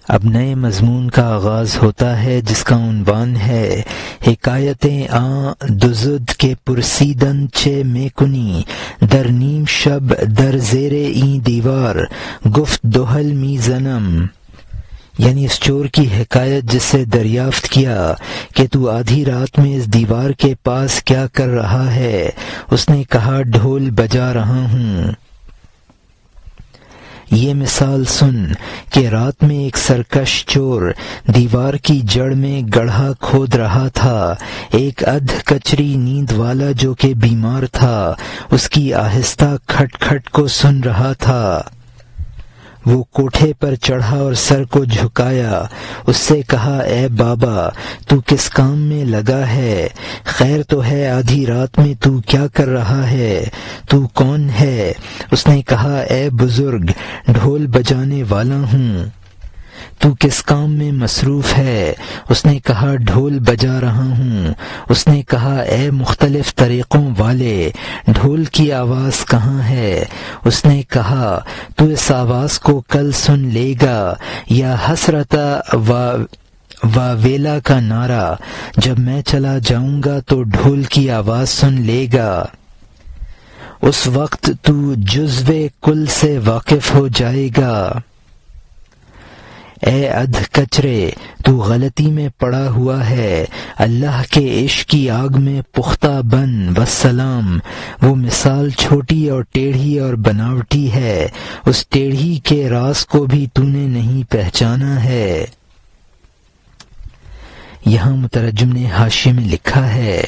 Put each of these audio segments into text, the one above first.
اب نئے مضمون کا آغاز ہوتا ہے جس کا عنوان ہے حکایتیں دزد کے پرسیدن چے میں کنی در نیم شب در زیر این دیوار گفت دہل می زنم، یعنی اس چور کی حکایت جس سے دریافت کیا کہ تو آدھی رات میں اس دیوار کے پاس کیا کر رہا ہے؟ اس نے کہا ڈھول بجا رہا ہوں۔ یہ مثال سن کہ رات میں ایک سرکش چور دیوار کی جڑ میں گڑھا کھود رہا تھا۔ ایک ادھ کچری نیند والا جو کہ بیمار تھا اس کی آہستہ کھٹ کھٹ کو سن رہا تھا۔ وہ کوٹھے پر چڑھا اور سر کو جھکایا، اس سے کہا اے بابا تو کس کام میں لگا ہے؟ خیر تو ہے، آدھی رات میں تو کیا کر رہا ہے؟ تو کون ہے؟ اس نے کہا اے بزرگ ڈھول بجانے والا ہوں۔ تو کس کام میں مصروف ہے؟ اس نے کہا ڈھول بجا رہا ہوں۔ اس نے کہا اے مختلف طریقوں والے ڈھول کی آواز کہاں ہے؟ اس نے کہا تو اس آواز کو کل سن لے گا یا حسرتا و ویلا کا نعرہ جب میں چلا جاؤں گا تو ڈھول کی آواز سن لے گا۔ اس وقت تو جزو کل سے واقف ہو جائے گا۔ اے ادھ کچرے تو غلطی میں پڑا ہوا ہے، اللہ کے عشق کی آگ میں پختہ بن والسلام۔ وہ مثال چھوٹی اور ٹیڑھی اور بناوٹی ہے، اس ٹیڑھی کے راز کو بھی تو نے نہیں پہچانا ہے۔ یہاں مترجم نے حاشیے میں لکھا ہے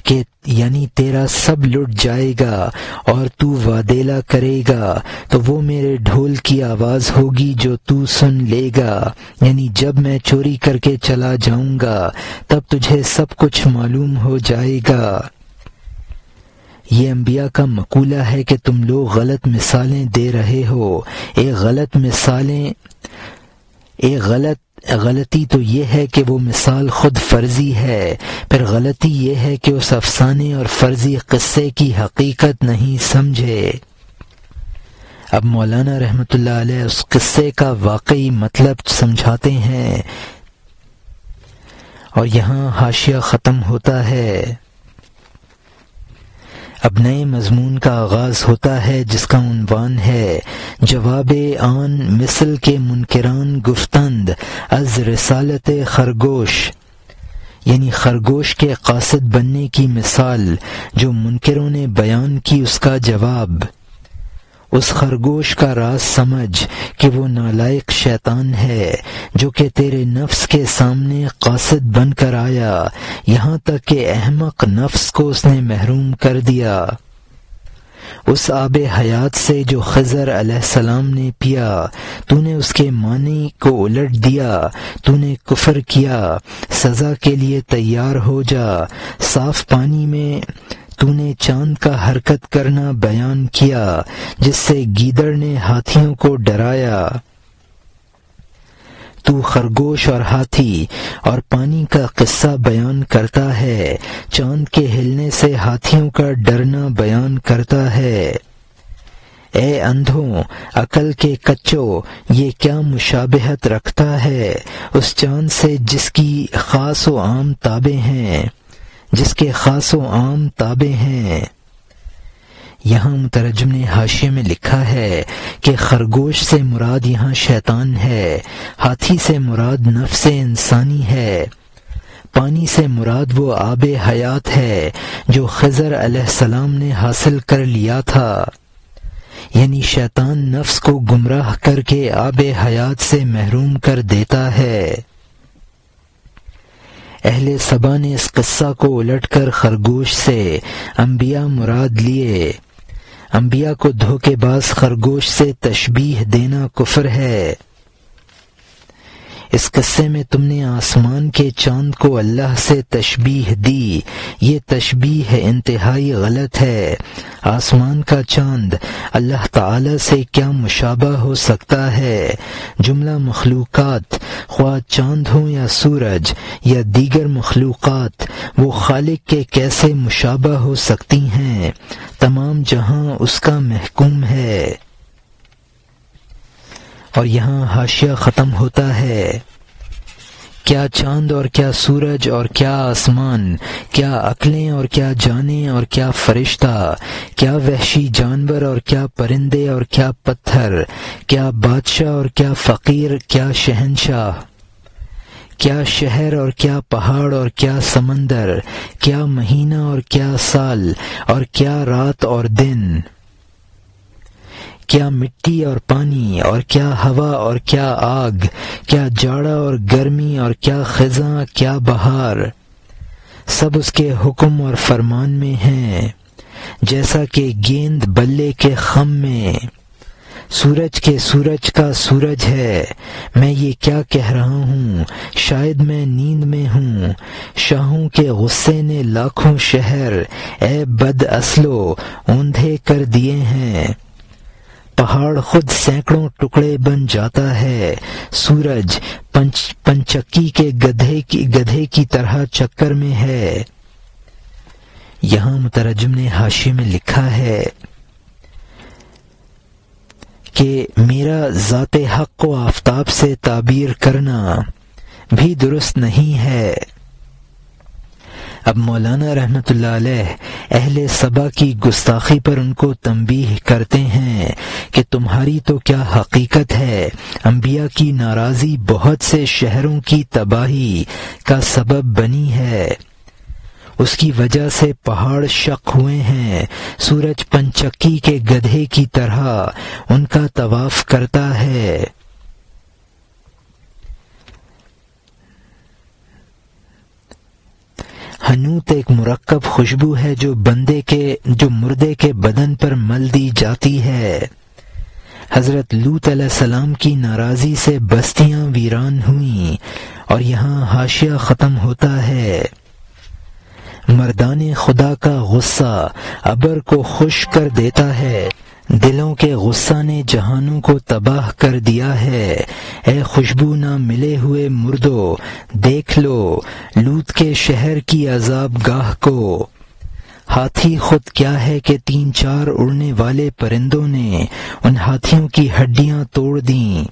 کہ یعنی تیرا سب لٹ جائے گا اور تو وادیلا کرے گا تو وہ میرے ڈھول کی آواز ہوگی جو تو سن لے گا، یعنی جب میں چوری کر کے چلا جاؤں گا تب تجھے سب کچھ معلوم ہو جائے گا۔ یہ انبیاء کا مقولہ ہے کہ تم لوگ غلط مثالیں دے رہے ہو۔ غلطی تو یہ ہے کہ وہ مثال خود فرضی ہے، پھر غلطی یہ ہے کہ اس افسانے اور فرضی قصے کی حقیقت نہیں سمجھے۔ اب مولانا رحمۃ اللہ علیہ اس قصے کا واقعی مطلب سمجھاتے ہیں اور یہاں حاشیہ ختم ہوتا ہے۔ اب نئے مضمون کا آغاز ہوتا ہے جس کا عنوان ہے جواب آن مثل کے منکران گفتند از رسالت خرگوش، یعنی خرگوش کے قاصد بننے کی مثال جو منکروں نے بیان کی اس کا جواب۔ اس خرگوش کا راز سمجھ کہ وہ نالائق شیطان ہے جو کہ تیرے نفس کے سامنے قاصد بن کر آیا، یہاں تک کہ احمق نفس کو اس نے محروم کر دیا۔ اس آب حیات سے جو خضر علیہ السلام نے پیا، تو نے اس کے معنی کو الٹ دیا، تو نے کفر کیا، سزا کے لیے تیار ہو جا۔ صاف پانی میں تو نے چاند کا حرکت کرنا بیان کیا جس سے گیدڑ نے ہاتھیوں کو ڈرایا۔ تو خرگوش اور ہاتھی اور پانی کا قصہ بیان کرتا ہے، چاند کے ہلنے سے ہاتھیوں کا ڈرنا بیان کرتا ہے۔ اے اندھوں عقل کے کچو، یہ کیا مشابہت رکھتا ہے اس چاند سے جس کے خاص و عام تابع ہیں۔ یہاں مترجم نے حاشیے میں لکھا ہے کہ خرگوش سے مراد یہاں شیطان ہے، ہاتھی سے مراد نفس انسانی ہے، پانی سے مراد وہ آب حیات ہے جو خضر علیہ السلام نے حاصل کر لیا تھا، یعنی شیطان نفس کو گمراہ کر کے آب حیات سے محروم کر دیتا ہے۔ اہل سبا نے اس قصہ کو الٹ کر خرگوش سے انبیاء مراد لیے۔ انبیاء کو دھوکے باز خرگوش سے تشبیہ دینا کفر ہے۔ اس قصے میں تم نے آسمان کے چاند کو اللہ سے تشبیہ دی، یہ تشبیہ انتہائی غلط ہے۔ آسمان کا چاند اللہ تعالی سے کیا مشابہ ہو سکتا ہے؟ جملہ مخلوقات، خواہ چاند ہوں یا سورج یا دیگر مخلوقات، وہ خالق کے کیسے مشابہ ہو سکتی ہیں؟ تمام جہاں اس کا محکوم ہے۔ اور یہاں حاشیہ ختم ہوتا ہے۔ کیا چاند اور کیا سورج اور کیا آسمان، کیا عقلیں اور کیا جانیں اور کیا فرشتہ، کیا وحشی جانور اور کیا پرندے اور کیا پتھر، کیا بادشاہ اور کیا فقیر، کیا شہنشاہ، کیا شہر اور کیا پہاڑ اور کیا سمندر، کیا مہینہ اور کیا سال اور کیا رات اور دن، کیا مٹی اور پانی اور کیا ہوا اور کیا آگ، کیا جاڑا اور گرمی اور کیا خزاں، کیا بہار، سب اس کے حکم اور فرمان میں ہیں، جیسا کہ گیند بلے کے خم میں۔ سورج کے سورج کا سورج ہے، میں یہ کیا کہہ رہا ہوں، شاید میں نیند میں ہوں۔ شاہوں کے غصے نے لاکھوں شہر اے بد اصلو اوندھے کر دیے ہیں۔ پہاڑ خود سینکڑوں ٹکڑے بن جاتا ہے، سورج پنچکی کے گدھے کی طرح چکر میں ہے۔ یہاں مترجم نے حاشیے میں لکھا ہے کہ میرا ذات حق کو آفتاب سے تعبیر کرنا بھی درست نہیں ہے۔ اب مولانا رحمۃ اللہ علیہ اہل سبا کی گستاخی پر ان کو تنبیہ کرتے ہیں کہ تمہاری تو کیا حقیقت ہے، انبیاء کی ناراضی بہت سے شہروں کی تباہی کا سبب بنی ہے، اس کی وجہ سے پہاڑ شق ہوئے ہیں، سورج پنچکی کے گدھے کی طرح ان کا طواف کرتا ہے۔ حنوت ایک مرکب خوشبو ہے جو مردے کے بدن پر مل دی جاتی ہے۔ حضرت لوط علیہ السلام کی ناراضی سے بستیاں ویران ہوئیں، اور یہاں حاشیہ ختم ہوتا ہے۔ مردان خدا کا غصہ ابر کو خشک کر دیتا ہے، دلوں کے غصہ نے جہانوں کو تباہ کر دیا ہے۔ اے خوشبو نہ ملے ہوئے مردو، دیکھ لو لوط کے شہر کی عذاب گاہ کو۔ ہاتھی خود کیا ہے کہ 3-4 اڑنے والے پرندوں نے ان ہاتھیوں کی ہڈیاں توڑ دیں۔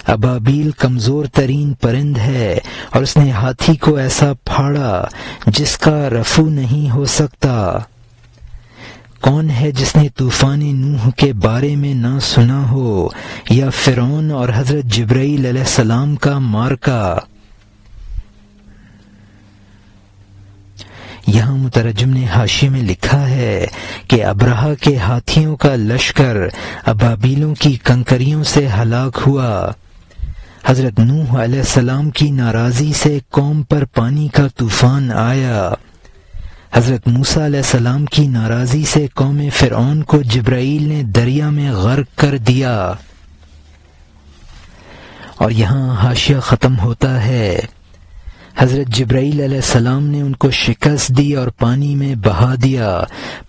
ابابیل کمزور ترین پرند ہے، اور اس نے ہاتھی کو ایسا پھاڑا جس کا رفع نہیں ہو سکتا۔ کون ہے جس نے طوفان نوح کے بارے میں نہ سنا ہو، یا فرعون اور حضرت جبرائیل علیہ السلام کا معرکہ؟ یہاں مترجم نے حاشیے میں لکھا ہے کہ ابرہہ کے ہاتھیوں کا لشکر ابابیلوں کی کنکریوں سے ہلاک ہوا۔ حضرت نوح علیہ السلام کی ناراضی سے قوم پر پانی کا طوفان آیا۔ حضرت موسیٰ علیہ السلام کی ناراضی سے قوم فرعون کو جبرائیل نے دریا میں غرق کر دیا۔ اور یہاں حاشیہ ختم ہوتا ہے۔ حضرت جبرائیل علیہ السلام نے ان کو شکست دی اور پانی میں بہا دیا،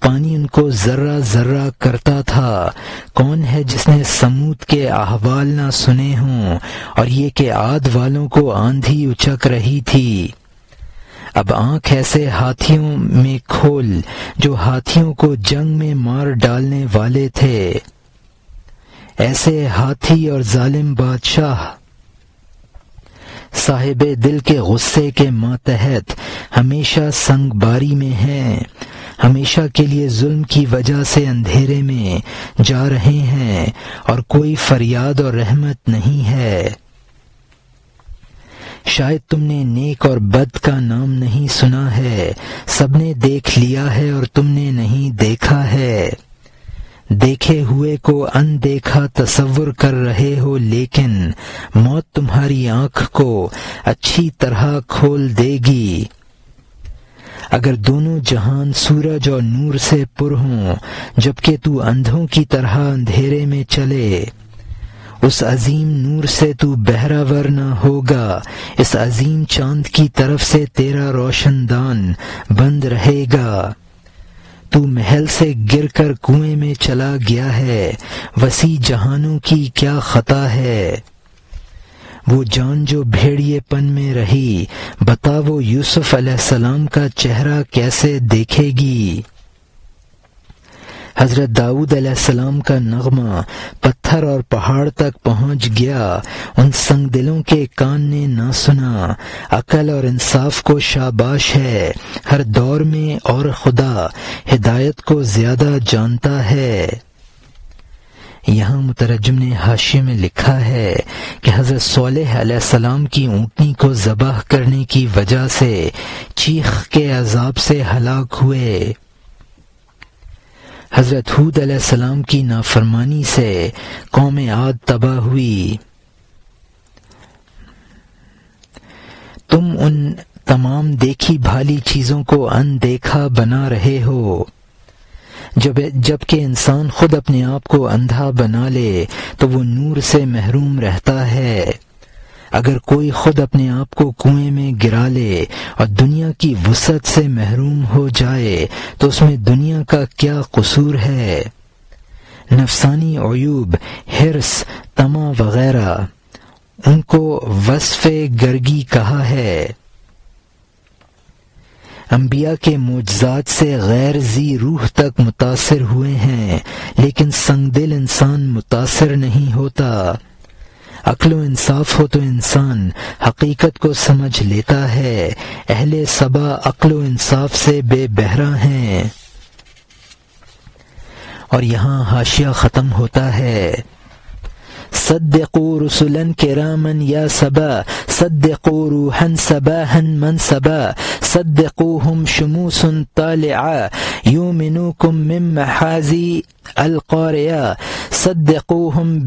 پانی ان کو ذرہ ذرہ کرتا تھا۔ کون ہے جس نے سمود کے احوال نہ سنے ہوں، اور یہ کہ عاد والوں کو آندھی اچک رہی تھی۔ اب آنکھ ایسے ہاتھیوں میں کھول جو ہاتھیوں کو جنگ میں مار ڈالنے والے تھے، ایسے ہاتھی اور ظالم بادشاہ صاحب دل کے غصے کے ماتحت ہمیشہ سنگ باری میں ہیں، ہمیشہ کے لیے ظلم کی وجہ سے اندھیرے میں جا رہے ہیں، اور کوئی فریاد اور رحمت نہیں ہے۔ شاید تم نے نیک اور بد کا نام نہیں سنا ہے، سب نے دیکھ لیا ہے اور تم نے نہیں دیکھا ہے۔ دیکھے ہوئے کو اندیکھا تصور کر رہے ہو، لیکن موت تمہاری آنکھ کو اچھی طرح کھول دے گی۔ اگر دونوں جہان سورج اور نور سے پر ہوں، جبکہ تو اندھوں کی طرح اندھیرے میں چلے، اس عظیم نور سے تو بہرہ نہ ہوگا، اس عظیم چاند کی طرف سے تیرا روشن دان بند رہے گا۔ تو محل سے گر کر کنویں میں چلا گیا ہے، وسیع جہانوں کی کیا خطا ہے۔ وہ جان جو بھیڑیے پن میں رہی، بتا وہ یوسف علیہ السلام کا چہرہ کیسے دیکھے گی۔ حضرت داؤد علیہ السلام کا نغمہ پتھر اور پہاڑ تک پہنچ گیا، ان سنگ دلوں کے کان نے نہ سنا۔ عقل اور انصاف کو شاباش ہے، ہر دور میں اور خدا ہدایت کو زیادہ جانتا ہے۔ یہاں مترجم نے حاشیے میں لکھا ہے کہ حضرت صالح علیہ السلام کی اونٹنی کو ذبح کرنے کی وجہ سے چیخ کے عذاب سے ہلاک ہوئے۔ حضرت ہود علیہ السلام کی نافرمانی سے قوم عاد تباہ ہوئی۔ تم ان تمام دیکھی بھالی چیزوں کو اندیکھا بنا رہے ہو، جب کہ انسان خود اپنے آپ کو اندھا بنا لے تو وہ نور سے محروم رہتا ہے۔ اگر کوئی خود اپنے آپ کو کنویں میں گرا لے اور دنیا کی وسعت سے محروم ہو جائے تو اس میں دنیا کا کیا قصور ہے؟ نفسانی عیوب، حرص، طمع وغیرہ، ان کو وصف گرگی کہا ہے۔ انبیاء کے معجزات سے غیر ذی روح تک متاثر ہوئے ہیں، لیکن سنگ دل انسان متاثر نہیں ہوتا۔ عقل و انصاف ہو تو انسان حقیقت کو سمجھ لیتا ہے۔ اہل سبا عقل و انصاف سے بے بہرہ ہیں۔ اور یہاں حاشیہ ختم ہوتا ہے۔ صدقوا رسلا کراما یا سبا، صدقوا روحا صباحا من سبا، صدقوهم شموس طالعا یومنوکم من محاذی القارعہ، صدقوهم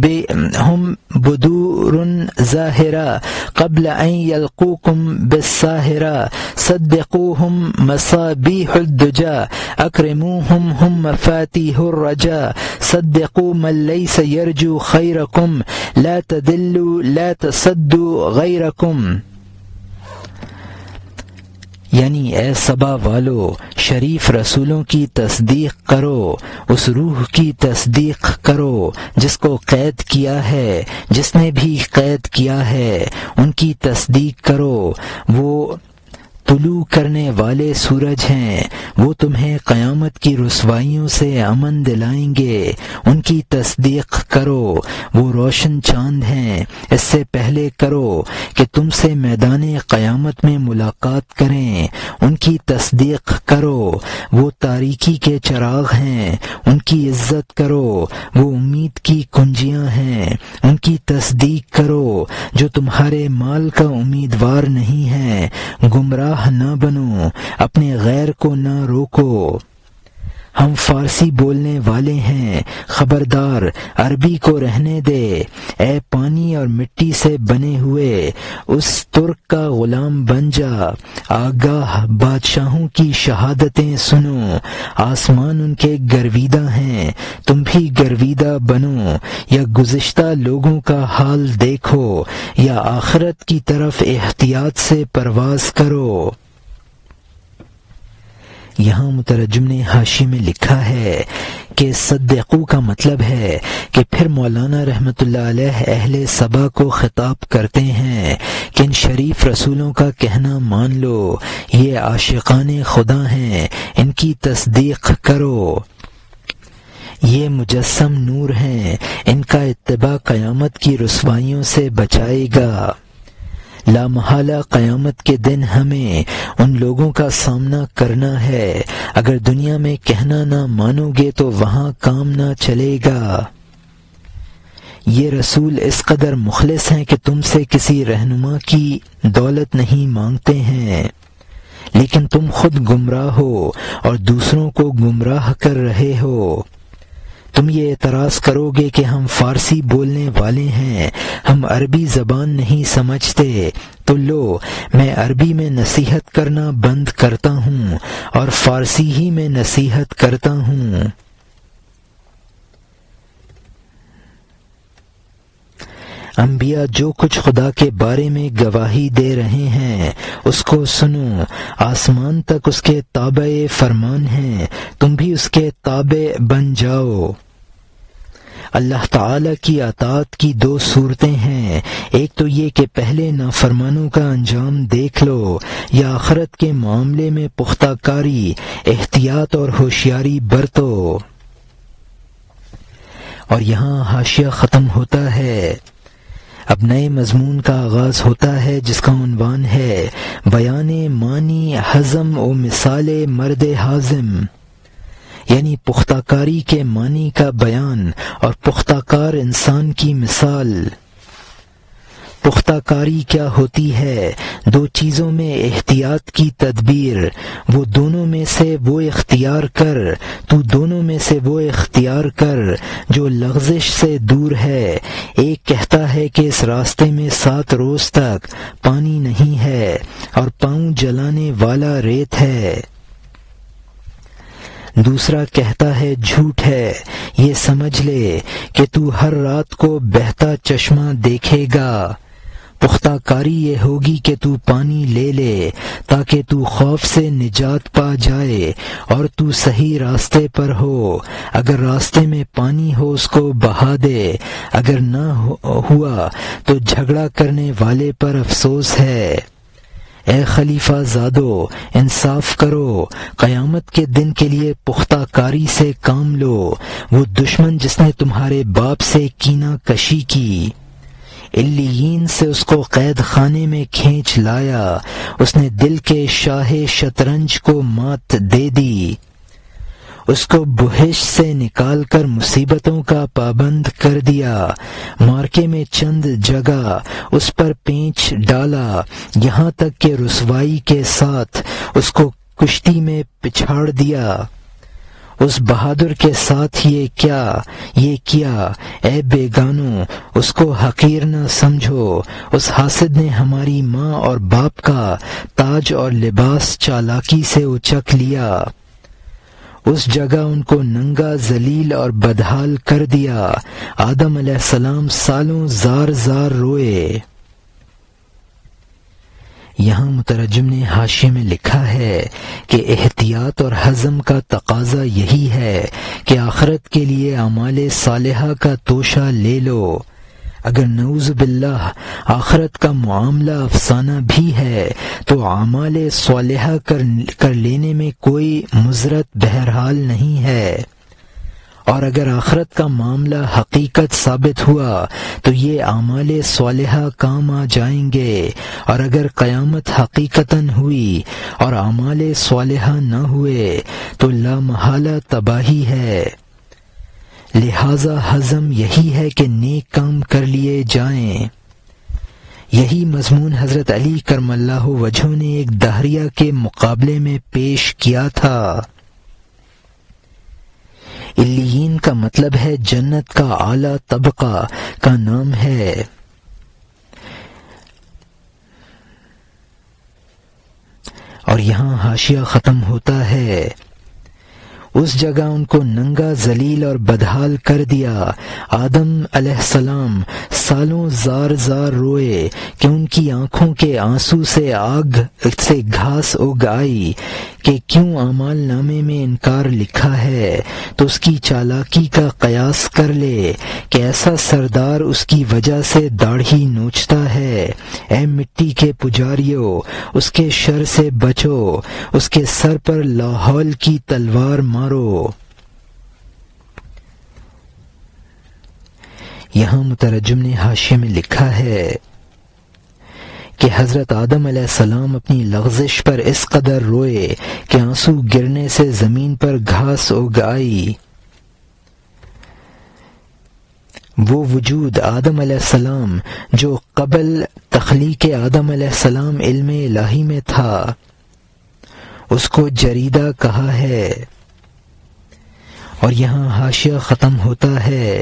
هم بدور ظاہرہ قبل ان یلقوکم بالساہرہ، صدقوهم مصابیح الدجا اکرموهم هم مفاتیح الرجا، صدقوا من لیس یرجو خیرکم لا تدلوا لا تصدوا غیرکم۔ یعنی اے سبا والو، شریف رسولوں کی تصدیق کرو، اس روح کی تصدیق کرو جس کو قید کیا ہے، جس نے بھی قید کیا ہے ان کی تصدیق کرو۔ وہ طلوع کرنے والے سورج ہیں، وہ تمہیں قیامت کی رسوائیوں سے امن دلائیں گے، ان کی تصدیق کرو۔ وہ روشن چاند ہیں، اس سے پہلے کرو کہ تم سے میدان قیامت میں ملاقات کریں، ان کی تصدیق کرو۔ وہ تاریکی کے چراغ ہیں، ان کی عزت کرو۔ وہ امید کی کنجیاں ہیں، ان کی تصدیق کرو۔ جو تمہارے مال کا امیدوار نہیں ہے، گمراہ نہ بنو، اپنے غیر کو نہ روکو۔ ہم فارسی بولنے والے ہیں، خبردار عربی کو رہنے دے۔ اے پانی اور مٹی سے بنے ہوئے اس ترک کا غلام بن جا، آگاہ بادشاہوں کی شہادتیں سنو۔ آسمان ان کے گرویدہ ہیں، تم بھی گرویدہ بنو، یا گزشتہ لوگوں کا حال دیکھو، یا آخرت کی طرف احتیاط سے پرواز کرو۔ یہاں مترجم نے حاشی میں لکھا ہے کہ صدقو کا مطلب ہے کہ پھر مولانا رحمۃ اللہ علیہ اہل سبا کو خطاب کرتے ہیں کہ ان شریف رسولوں کا کہنا مان لو، یہ عاشقان خدا ہیں، ان کی تصدیق کرو۔ یہ مجسم نور ہیں، ان کا اتباع قیامت کی رسوائیوں سے بچائے گا۔ لا محالہ قیامت کے دن ہمیں ان لوگوں کا سامنا کرنا ہے۔ اگر دنیا میں کہنا نہ مانو گے تو وہاں کام نہ چلے گا۔ یہ رسول اس قدر مخلص ہیں کہ تم سے کسی رہنما کی دولت نہیں مانگتے ہیں، لیکن تم خود گمراہ ہو اور دوسروں کو گمراہ کر رہے ہو۔ تم یہ اعتراض کرو گے کہ ہم فارسی بولنے والے ہیں، ہم عربی زبان نہیں سمجھتے، تو لو میں عربی میں نصیحت کرنا بند کرتا ہوں اور فارسی ہی میں نصیحت کرتا ہوں۔ انبیاء جو کچھ خدا کے بارے میں گواہی دے رہے ہیں اس کو سنو، آسمان تک اس کے تابع فرمان ہیں، تم بھی اس کے تابع بن جاؤ۔ اللہ تعالی کی اطاعت کی دو صورتیں ہیں، ایک تو یہ کہ پہلے نافرمانوں کا انجام دیکھ لو، یا آخرت کے معاملے میں پختہ کاری، احتیاط اور ہوشیاری برتو۔ اور یہاں حاشیہ ختم ہوتا ہے۔ اب نئے مضمون کا آغاز ہوتا ہے جس کا عنوان ہے بیان معنی حزم و مثال مرد حازم، یعنی پختہ کاری کے معنی کا بیان اور پختہ کار انسان کی مثال۔ پختہ کاری کیا ہوتی ہے؟ دو چیزوں میں احتیاط کی تدبیر، وہ دونوں میں سے وہ اختیار کر، تو دونوں میں سے وہ اختیار کر جو لغزش سے دور ہے۔ ایک کہتا ہے کہ اس راستے میں 7 روز تک پانی نہیں ہے اور پاؤں جلانے والا ریت ہے، دوسرا کہتا ہے جھوٹ ہے، یہ سمجھ لے کہ تو ہر رات کو بہتا چشمہ دیکھے گا۔ پختہ کاری یہ ہوگی کہ تو پانی لے لے تاکہ تو خوف سے نجات پا جائے اور تو صحیح راستے پر ہو۔ اگر راستے میں پانی ہو اس کو بہا دے، اگر نہ ہوا تو جھگڑا کرنے والے پر افسوس ہے۔ اے خلیفہ زادو، انصاف کرو، قیامت کے دن کے لیے پختہ کاری سے کام لو۔ وہ دشمن جس نے تمہارے باپ سے کینہ کشی کی، علیین سے اس کو قید خانے میں کھینچ لایا، اس نے دل کے شاہ شطرنج کو مات دے دی، اس کو بہشت سے نکال کر مصیبتوں کا پابند کر دیا، مارکے میں چند جگہ اس پر پینچ ڈالا، یہاں تک کہ رسوائی کے ساتھ اس کو کشتی میں پچھاڑ دیا۔ اس بہادر کے ساتھ یہ کیا، اے بیگانوں، اس کو حقیر نہ سمجھو۔ اس حاسد نے ہماری ماں اور باپ کا تاج اور لباس چالاکی سے اچک لیا، اس جگہ ان کو ننگا، ذلیل اور بدحال کر دیا۔ آدم علیہ السلام سالوں زار زار روئے۔ یہاں مترجم نے حاشیے میں لکھا ہے کہ احتیاط اور حزم کا تقاضا یہی ہے کہ آخرت کے لیے اعمال صالحہ کا توشہ لے لو۔ اگر نعوذ باللہ آخرت کا معاملہ افسانہ بھی ہے تو اعمال صالحہ کر لینے میں کوئی مضرت بہرحال نہیں ہے، اور اگر آخرت کا معاملہ حقیقت ثابت ہوا تو یہ اعمال صالحہ کام آ جائیں گے، اور اگر قیامت حقیقتاً ہوئی اور اعمال صالحہ نہ ہوئے تو لا محالہ تباہی ہے۔ لہذا حزم یہی ہے کہ نیک کام کر لیے جائیں۔ یہی مضمون حضرت علی کرم اللہ وجہہ نے ایک دہریہ کے مقابلے میں پیش کیا تھا۔ علیین کا مطلب ہے جنت کا اعلیٰ طبقہ کا نام ہے۔ اور یہاں حاشیہ ختم ہوتا ہے۔ اس جگہ ان کو ننگا، ذلیل اور بدحال کر دیا۔ آدم علیہ السلام سالوں زار زار روئے کہ ان کی آنکھوں کے آنسو سے آگ سے گھاس اگ آئی کہ کیوں اعمال نامے میں انکار لکھا ہے، تو اس کی چالاکی کا قیاس کر لے کہ ایسا سردار اس کی وجہ سے داڑھی نوچتا ہے۔ اے مٹی کے پجاریوں، اس کے شر سے بچو، اس کے سر پر لاحول کی تلوار مارو۔ یہاں مترجم نے حاشیے میں لکھا ہے کہ حضرت آدم علیہ السلام اپنی لغزش پر اس قدر روئے کہ آنسو گرنے سے زمین پر گھاس اگ آئی۔ وہ وجود آدم علیہ السلام جو قبل تخلیق آدم علیہ السلام علم الہی میں تھا، اس کو جریدہ کہا ہے۔ اور یہاں حاشیہ ختم ہوتا ہے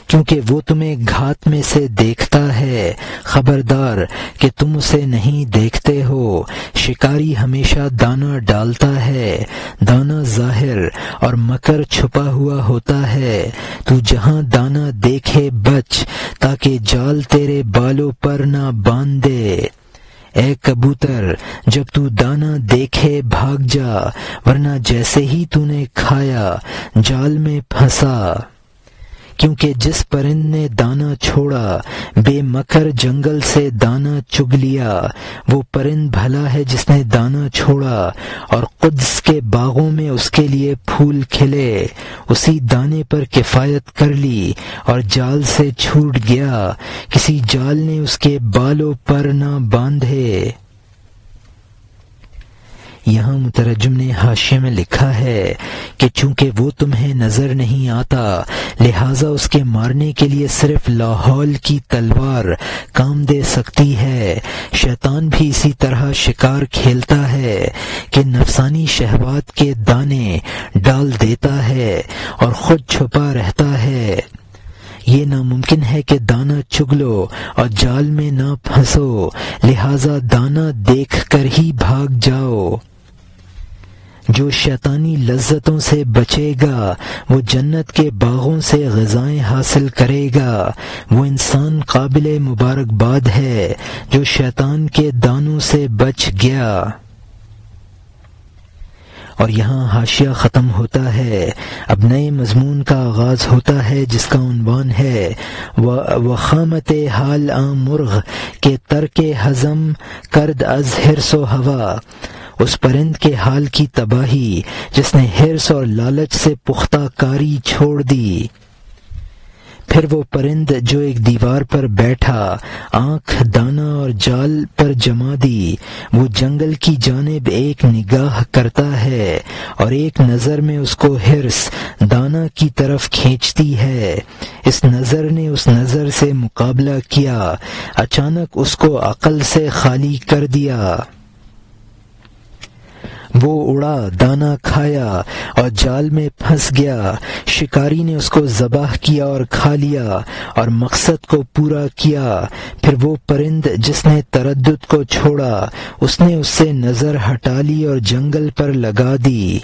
کیونکہ وہ تمہیں گھات میں سے دیکھتا ہے، خبردار کہ تم اسے نہیں دیکھتے ہو۔ شکاری ہمیشہ دانہ ڈالتا ہے، دانہ ظاہر اور مکر چھپا ہوا ہوتا ہے۔ تو جہاں دانہ دیکھے بچ تاکہ جال تیرے بالوں پر نہ باندھ دے۔ اے کبوتر، جب تو دانہ دیکھے بھاگ جا، ورنہ جیسے ہی تو نے کھایا جال میں پھنسا۔ کیونکہ جس پرند نے دانہ چھوڑا بے مکر جنگل سے دانہ چگ لیا، وہ پرند بھلا ہے جس نے دانہ چھوڑا اور قدس کے باغوں میں اس کے لیے پھول کھلے، اسی دانے پر کفایت کر لی اور جال سے چھوٹ گیا، کسی جال نے اس کے بالوں پر نہ باندھے۔ یہاں مترجم نے حاشیے میں لکھا ہے کہ چونکہ وہ تمہیں نظر نہیں آتا لہٰذا اس کے مارنے کے لیے صرف لاحول کی تلوار کام دے سکتی ہے۔ شیطان بھی اسی طرح شکار کھیلتا ہے کہ نفسانی شہوات کے دانے ڈال دیتا ہے اور خود چھپا رہتا ہے۔ یہ ناممکن ہے کہ دانہ چگ لو اور جال میں نہ پھنسو، لہٰذا دانہ دیکھ کر ہی بھاگ جاؤ۔ جو شیطانی لذتوں سے بچے گا وہ جنت کے باغوں سے غذائیں حاصل کرے گا۔ وہ انسان قابل مبارکباد ہے جو شیطان کے دانوں سے بچ گیا۔ اور یہاں حاشیہ ختم ہوتا ہے، اب نئے مضمون کا آغاز ہوتا ہے جس کا عنوان ہے وخامت حال آ مرغ کے ترک ہضم کرد از حرص و ہوا، اس پرند کے حال کی تباہی جس نے حرص اور لالچ سے پختہ کاری چھوڑ دی۔ پھر وہ پرند جو ایک دیوار پر بیٹھا آنکھ دانہ اور جال پر جما دی، وہ جنگل کی جانب ایک نگاہ کرتا ہے اور ایک نظر میں اس کو حرص دانہ کی طرف کھینچتی ہے۔ اس نظر نے اس نظر سے مقابلہ کیا، اچانک اس کو عقل سے خالی کر دیا۔ وہ اڑا، دانہ کھایا اور جال میں پھنس گیا۔ شکاری نے اس کو ذبح کیا اور کھا لیا اور مقصد کو پورا کیا۔ پھر وہ پرند جس نے تردد کو چھوڑا، اس نے اس سے نظر ہٹا لی اور جنگل پر لگا دی۔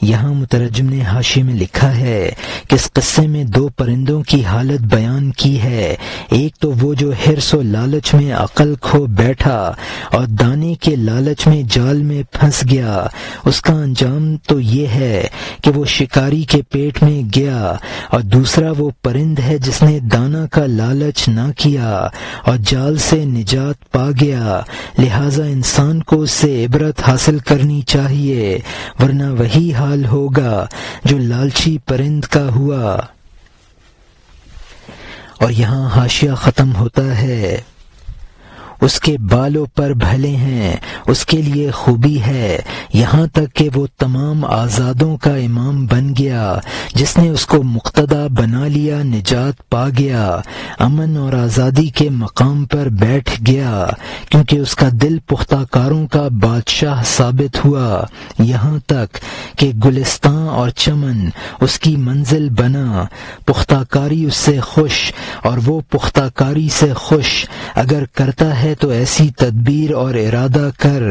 یہاں مترجم نے حاشیے میں لکھا ہے کہ اس قصے میں دو پرندوں کی حالت بیان کی ہے، ایک تو وہ جو حرص و لالچ میں عقل کھو بیٹھا اور دانے کے لالچ میں جال میں پھنس گیا، اس کا انجام تو یہ ہے کہ وہ شکاری کے پیٹ میں گیا، اور دوسرا وہ پرند ہے جس نے دانہ کا لالچ نہ کیا اور جال سے نجات پا گیا۔ لہٰذا انسان کو اس سے عبرت حاصل کرنی چاہیے، ورنہ وہی حال ہوگا جو لالچی پرند کا ہوا۔ اور یہاں حاشیہ ختم ہوتا ہے، اس کے بالوں پر بھلے ہیں، اس کے لیے خوبی ہے، یہاں تک کہ وہ تمام آزادوں کا امام بن گیا، جس نے اس کو مقتدا بنا لیا نجات پا گیا، امن اور آزادی کے مقام پر بیٹھ گیا، کیونکہ اس کا دل پختہ کاروں کا بادشاہ ثابت ہوا، یہاں تک کہ گلستان اور چمن اس کی منزل بنا۔ پختہ کاری اس سے خوش اور وہ پختہ کاری سے خوش، اگر کرتا ہے تو ایسی تدبیر اور ارادہ کر۔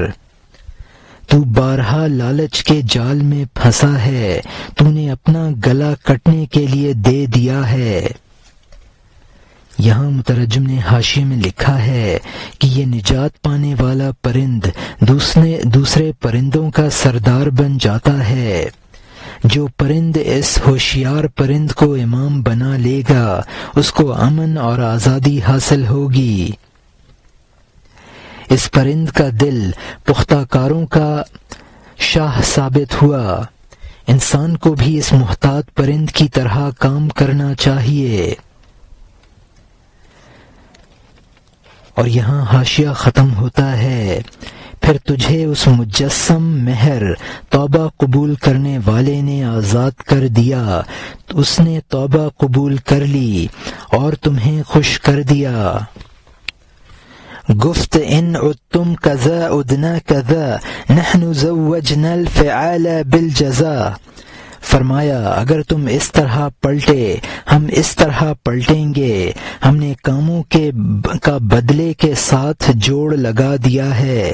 تو بارہا لالچ کے جال میں پھنسا ہے، تو نے اپنا گلا کٹنے کے لیے دے دیا ہے۔ یہاں مترجم نے حاشیے میں لکھا ہے کہ یہ نجات پانے والا پرند دوسرے پرندوں کا سردار بن جاتا ہے۔ جو پرند اس ہوشیار پرند کو امام بنا لے گا، اس کو امن اور آزادی حاصل ہوگی۔ اس پرند کا دل پختہ کاروں کا شاہ ثابت ہوا۔ انسان کو بھی اس محتاط پرند کی طرح کام کرنا چاہیے۔ اور یہاں حاشیہ ختم ہوتا ہے، پھر تجھے اس مجسم مہر توبہ قبول کرنے والے نے آزاد کر دیا، اس نے توبہ قبول کر لی اور تمہیں خوش کر دیا۔ گفت ان عدتم کذا ادنا کذا نحن زوجنا الفعال بالجزا، فرمایا اگر تم اس طرح پلٹے ہم اس طرح پلٹیں گے، ہم نے کاموں کا بدلے کے ساتھ جوڑ لگا دیا ہے۔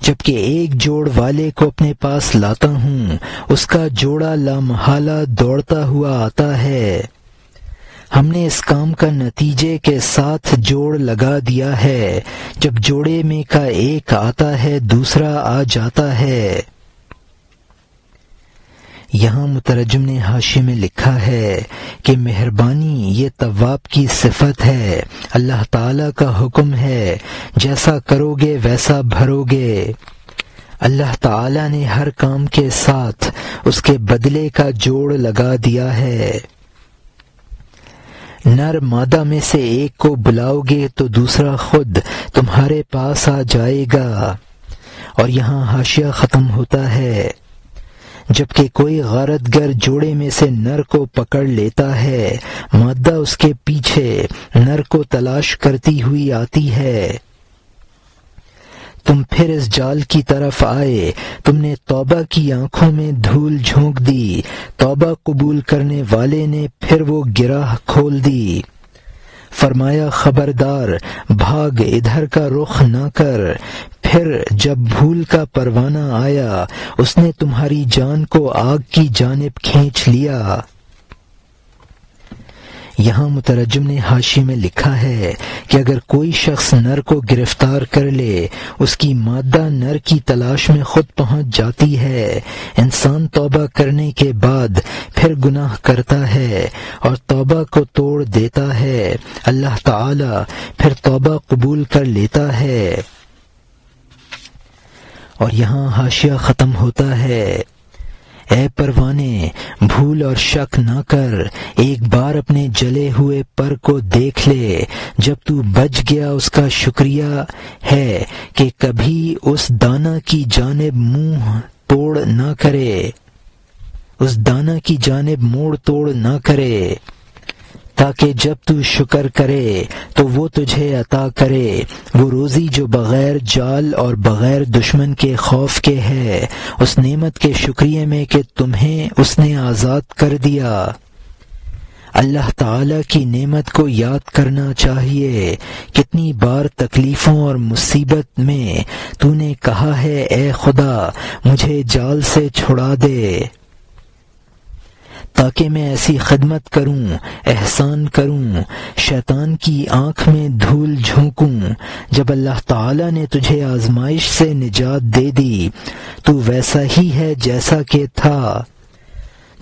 جبکہ ایک جوڑ والے کو اپنے پاس لاتا ہوں، اس کا جوڑا لامحالہ دوڑتا ہوا آتا ہے۔ ہم نے اس کام کا نتیجے کے ساتھ جوڑ لگا دیا ہے، جب جوڑے میں کا ایک آتا ہے دوسرا آ جاتا ہے۔ یہاں مترجم نے حاشیے میں لکھا ہے کہ مہربانی یہ تواب کی صفت ہے، اللہ تعالیٰ کا حکم ہے، جیسا کرو گے ویسا بھرو گے۔ اللہ تعالیٰ نے ہر کام کے ساتھ اس کے بدلے کا جوڑ لگا دیا ہے۔ نر مادہ میں سے ایک کو بلاؤ گے تو دوسرا خود تمہارے پاس آ جائے گا۔ اور یہاں حاشیہ ختم ہوتا ہے، جبکہ کوئی غارت گر جوڑے میں سے نر کو پکڑ لیتا ہے، مادہ اس کے پیچھے نر کو تلاش کرتی ہوئی آتی ہے۔ تم پھر اس جال کی طرف آئے، تم نے توبہ کی آنکھوں میں دھول جھونک دی، توبہ قبول کرنے والے نے پھر وہ گرہ کھول دی۔ فرمایا خبردار، بھاگ، ادھر کا رخ نہ کر۔ پھر جب بھول کا پروانہ آیا، اس نے تمہاری جان کو آگ کی جانب کھینچ لیا۔ یہاں مترجم نے حاشیے میں لکھا ہے کہ اگر کوئی شخص نر کو گرفتار کر لے، اس کی مادہ نر کی تلاش میں خود پہنچ جاتی ہے، انسان توبہ کرنے کے بعد پھر گناہ کرتا ہے اور توبہ کو توڑ دیتا ہے، اللہ تعالی پھر توبہ قبول کر لیتا ہے۔ اور یہاں حاشیہ ختم ہوتا ہے، اے پروانے، بھول اور شک نہ کر، ایک بار اپنے جلے ہوئے پر کو دیکھ لے، جب تو بچ گیا اس کا شکریہ ہے کہ کبھی اس دانہ کی جانب منہ توڑ نہ کرے، اس دانہ کی جانب موڑ توڑ نہ کرے، تاکہ جب تو شکر کرے تو وہ تجھے عطا کرے وہ روزی جو بغیر جال اور بغیر دشمن کے خوف کے ہے، اس نعمت کے شکریہ میں کہ تمہیں اس نے آزاد کر دیا۔ اللہ تعالی کی نعمت کو یاد کرنا چاہیے۔ کتنی بار تکلیفوں اور مصیبت میں تو نے کہا ہے اے خدا مجھے جال سے چھڑا دے، تاکہ میں ایسی خدمت کروں، احسان کروں، شیطان کی آنکھ میں دھول جھونکوں۔ جب اللہ تعالی نے تجھے آزمائش سے نجات دے دی تو ویسا ہی ہے جیسا کہ تھا،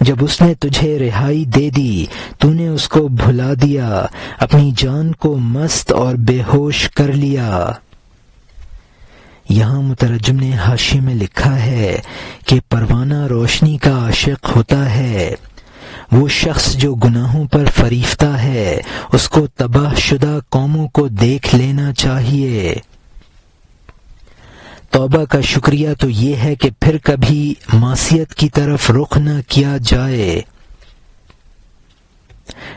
جب اس نے تجھے رہائی دے دی تو نے اس کو بھلا دیا، اپنی جان کو مست اور بے ہوش کر لیا۔ یہاں مترجم نے حاشیے میں لکھا ہے کہ پروانہ روشنی کا عاشق ہوتا ہے، وہ شخص جو گناہوں پر فریفتہ ہے، اس کو تباہ شدہ قوموں کو دیکھ لینا چاہیے۔ توبہ کا شکریہ تو یہ ہے کہ پھر کبھی معصیت کی طرف رخ نہ کیا جائے۔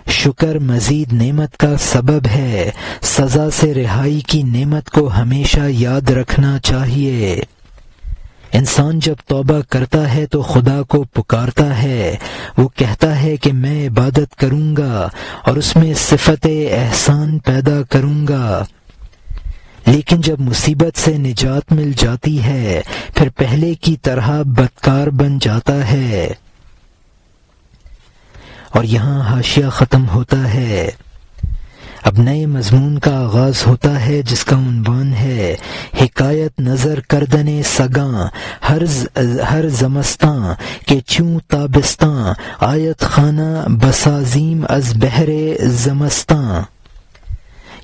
شکر مزید نعمت کا سبب ہے، سزا سے رہائی کی نعمت کو ہمیشہ یاد رکھنا چاہیے۔ انسان جب توبہ کرتا ہے تو خدا کو پکارتا ہے، وہ کہتا ہے کہ میں عبادت کروں گا اور اس میں صفت احسان پیدا کروں گا، لیکن جب مصیبت سے نجات مل جاتی ہے پھر پہلے کی طرح بدکار بن جاتا ہے۔ اور یہاں حاشیہ ختم ہوتا ہے، اب نئے مضمون کا آغاز ہوتا ہے جس کا عنوان ہے حکایت نظر کردن سگاں ہر زمستاں کہ چوں تابستاں آیت خانہ بسازیم از بحر زمستاں،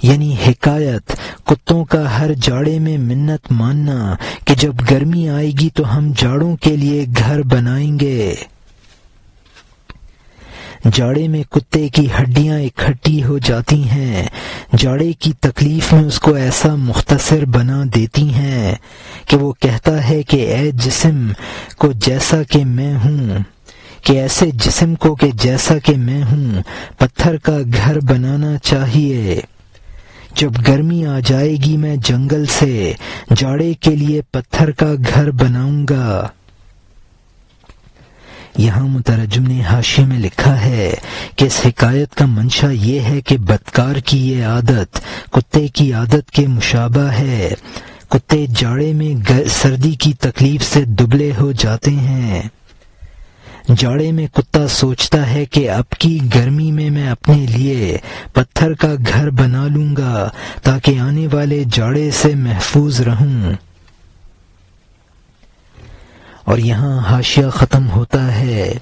یعنی حکایت کتوں کا ہر جاڑے میں منت ماننا کہ جب گرمی آئے گی تو ہم جاڑوں کے لیے گھر بنائیں گے۔ جاڑے میں کتے کی ہڈیاں اکٹھی ہو جاتی ہیں، جاڑے کی تکلیف میں اس کو ایسا مختصر بنا دیتی ہیں کہ وہ کہتا ہے کہ اے جسم کو جیسا کہ میں ہوں، کہ ایسے جسم کو کہ جیسا کہ میں ہوں پتھر کا گھر بنانا چاہیے۔ جب گرمی آ جائے گی میں جنگل سے جاڑے کے لیے پتھر کا گھر بناؤں گا۔ یہاں مترجم نے حاشیے میں لکھا ہے کہ اس حکایت کا منشا یہ ہے کہ بدکار کی یہ عادت کتے کی عادت کے مشابہ ہے۔ کتے جاڑے میں سردی کی تکلیف سے دبلے ہو جاتے ہیں۔ جاڑے میں کتا سوچتا ہے کہ اب کی گرمی میں میں اپنے لیے پتھر کا گھر بنا لوں گا تاکہ آنے والے جاڑے سے محفوظ رہوں۔ اور یہاں حاشیہ ختم ہوتا ہے۔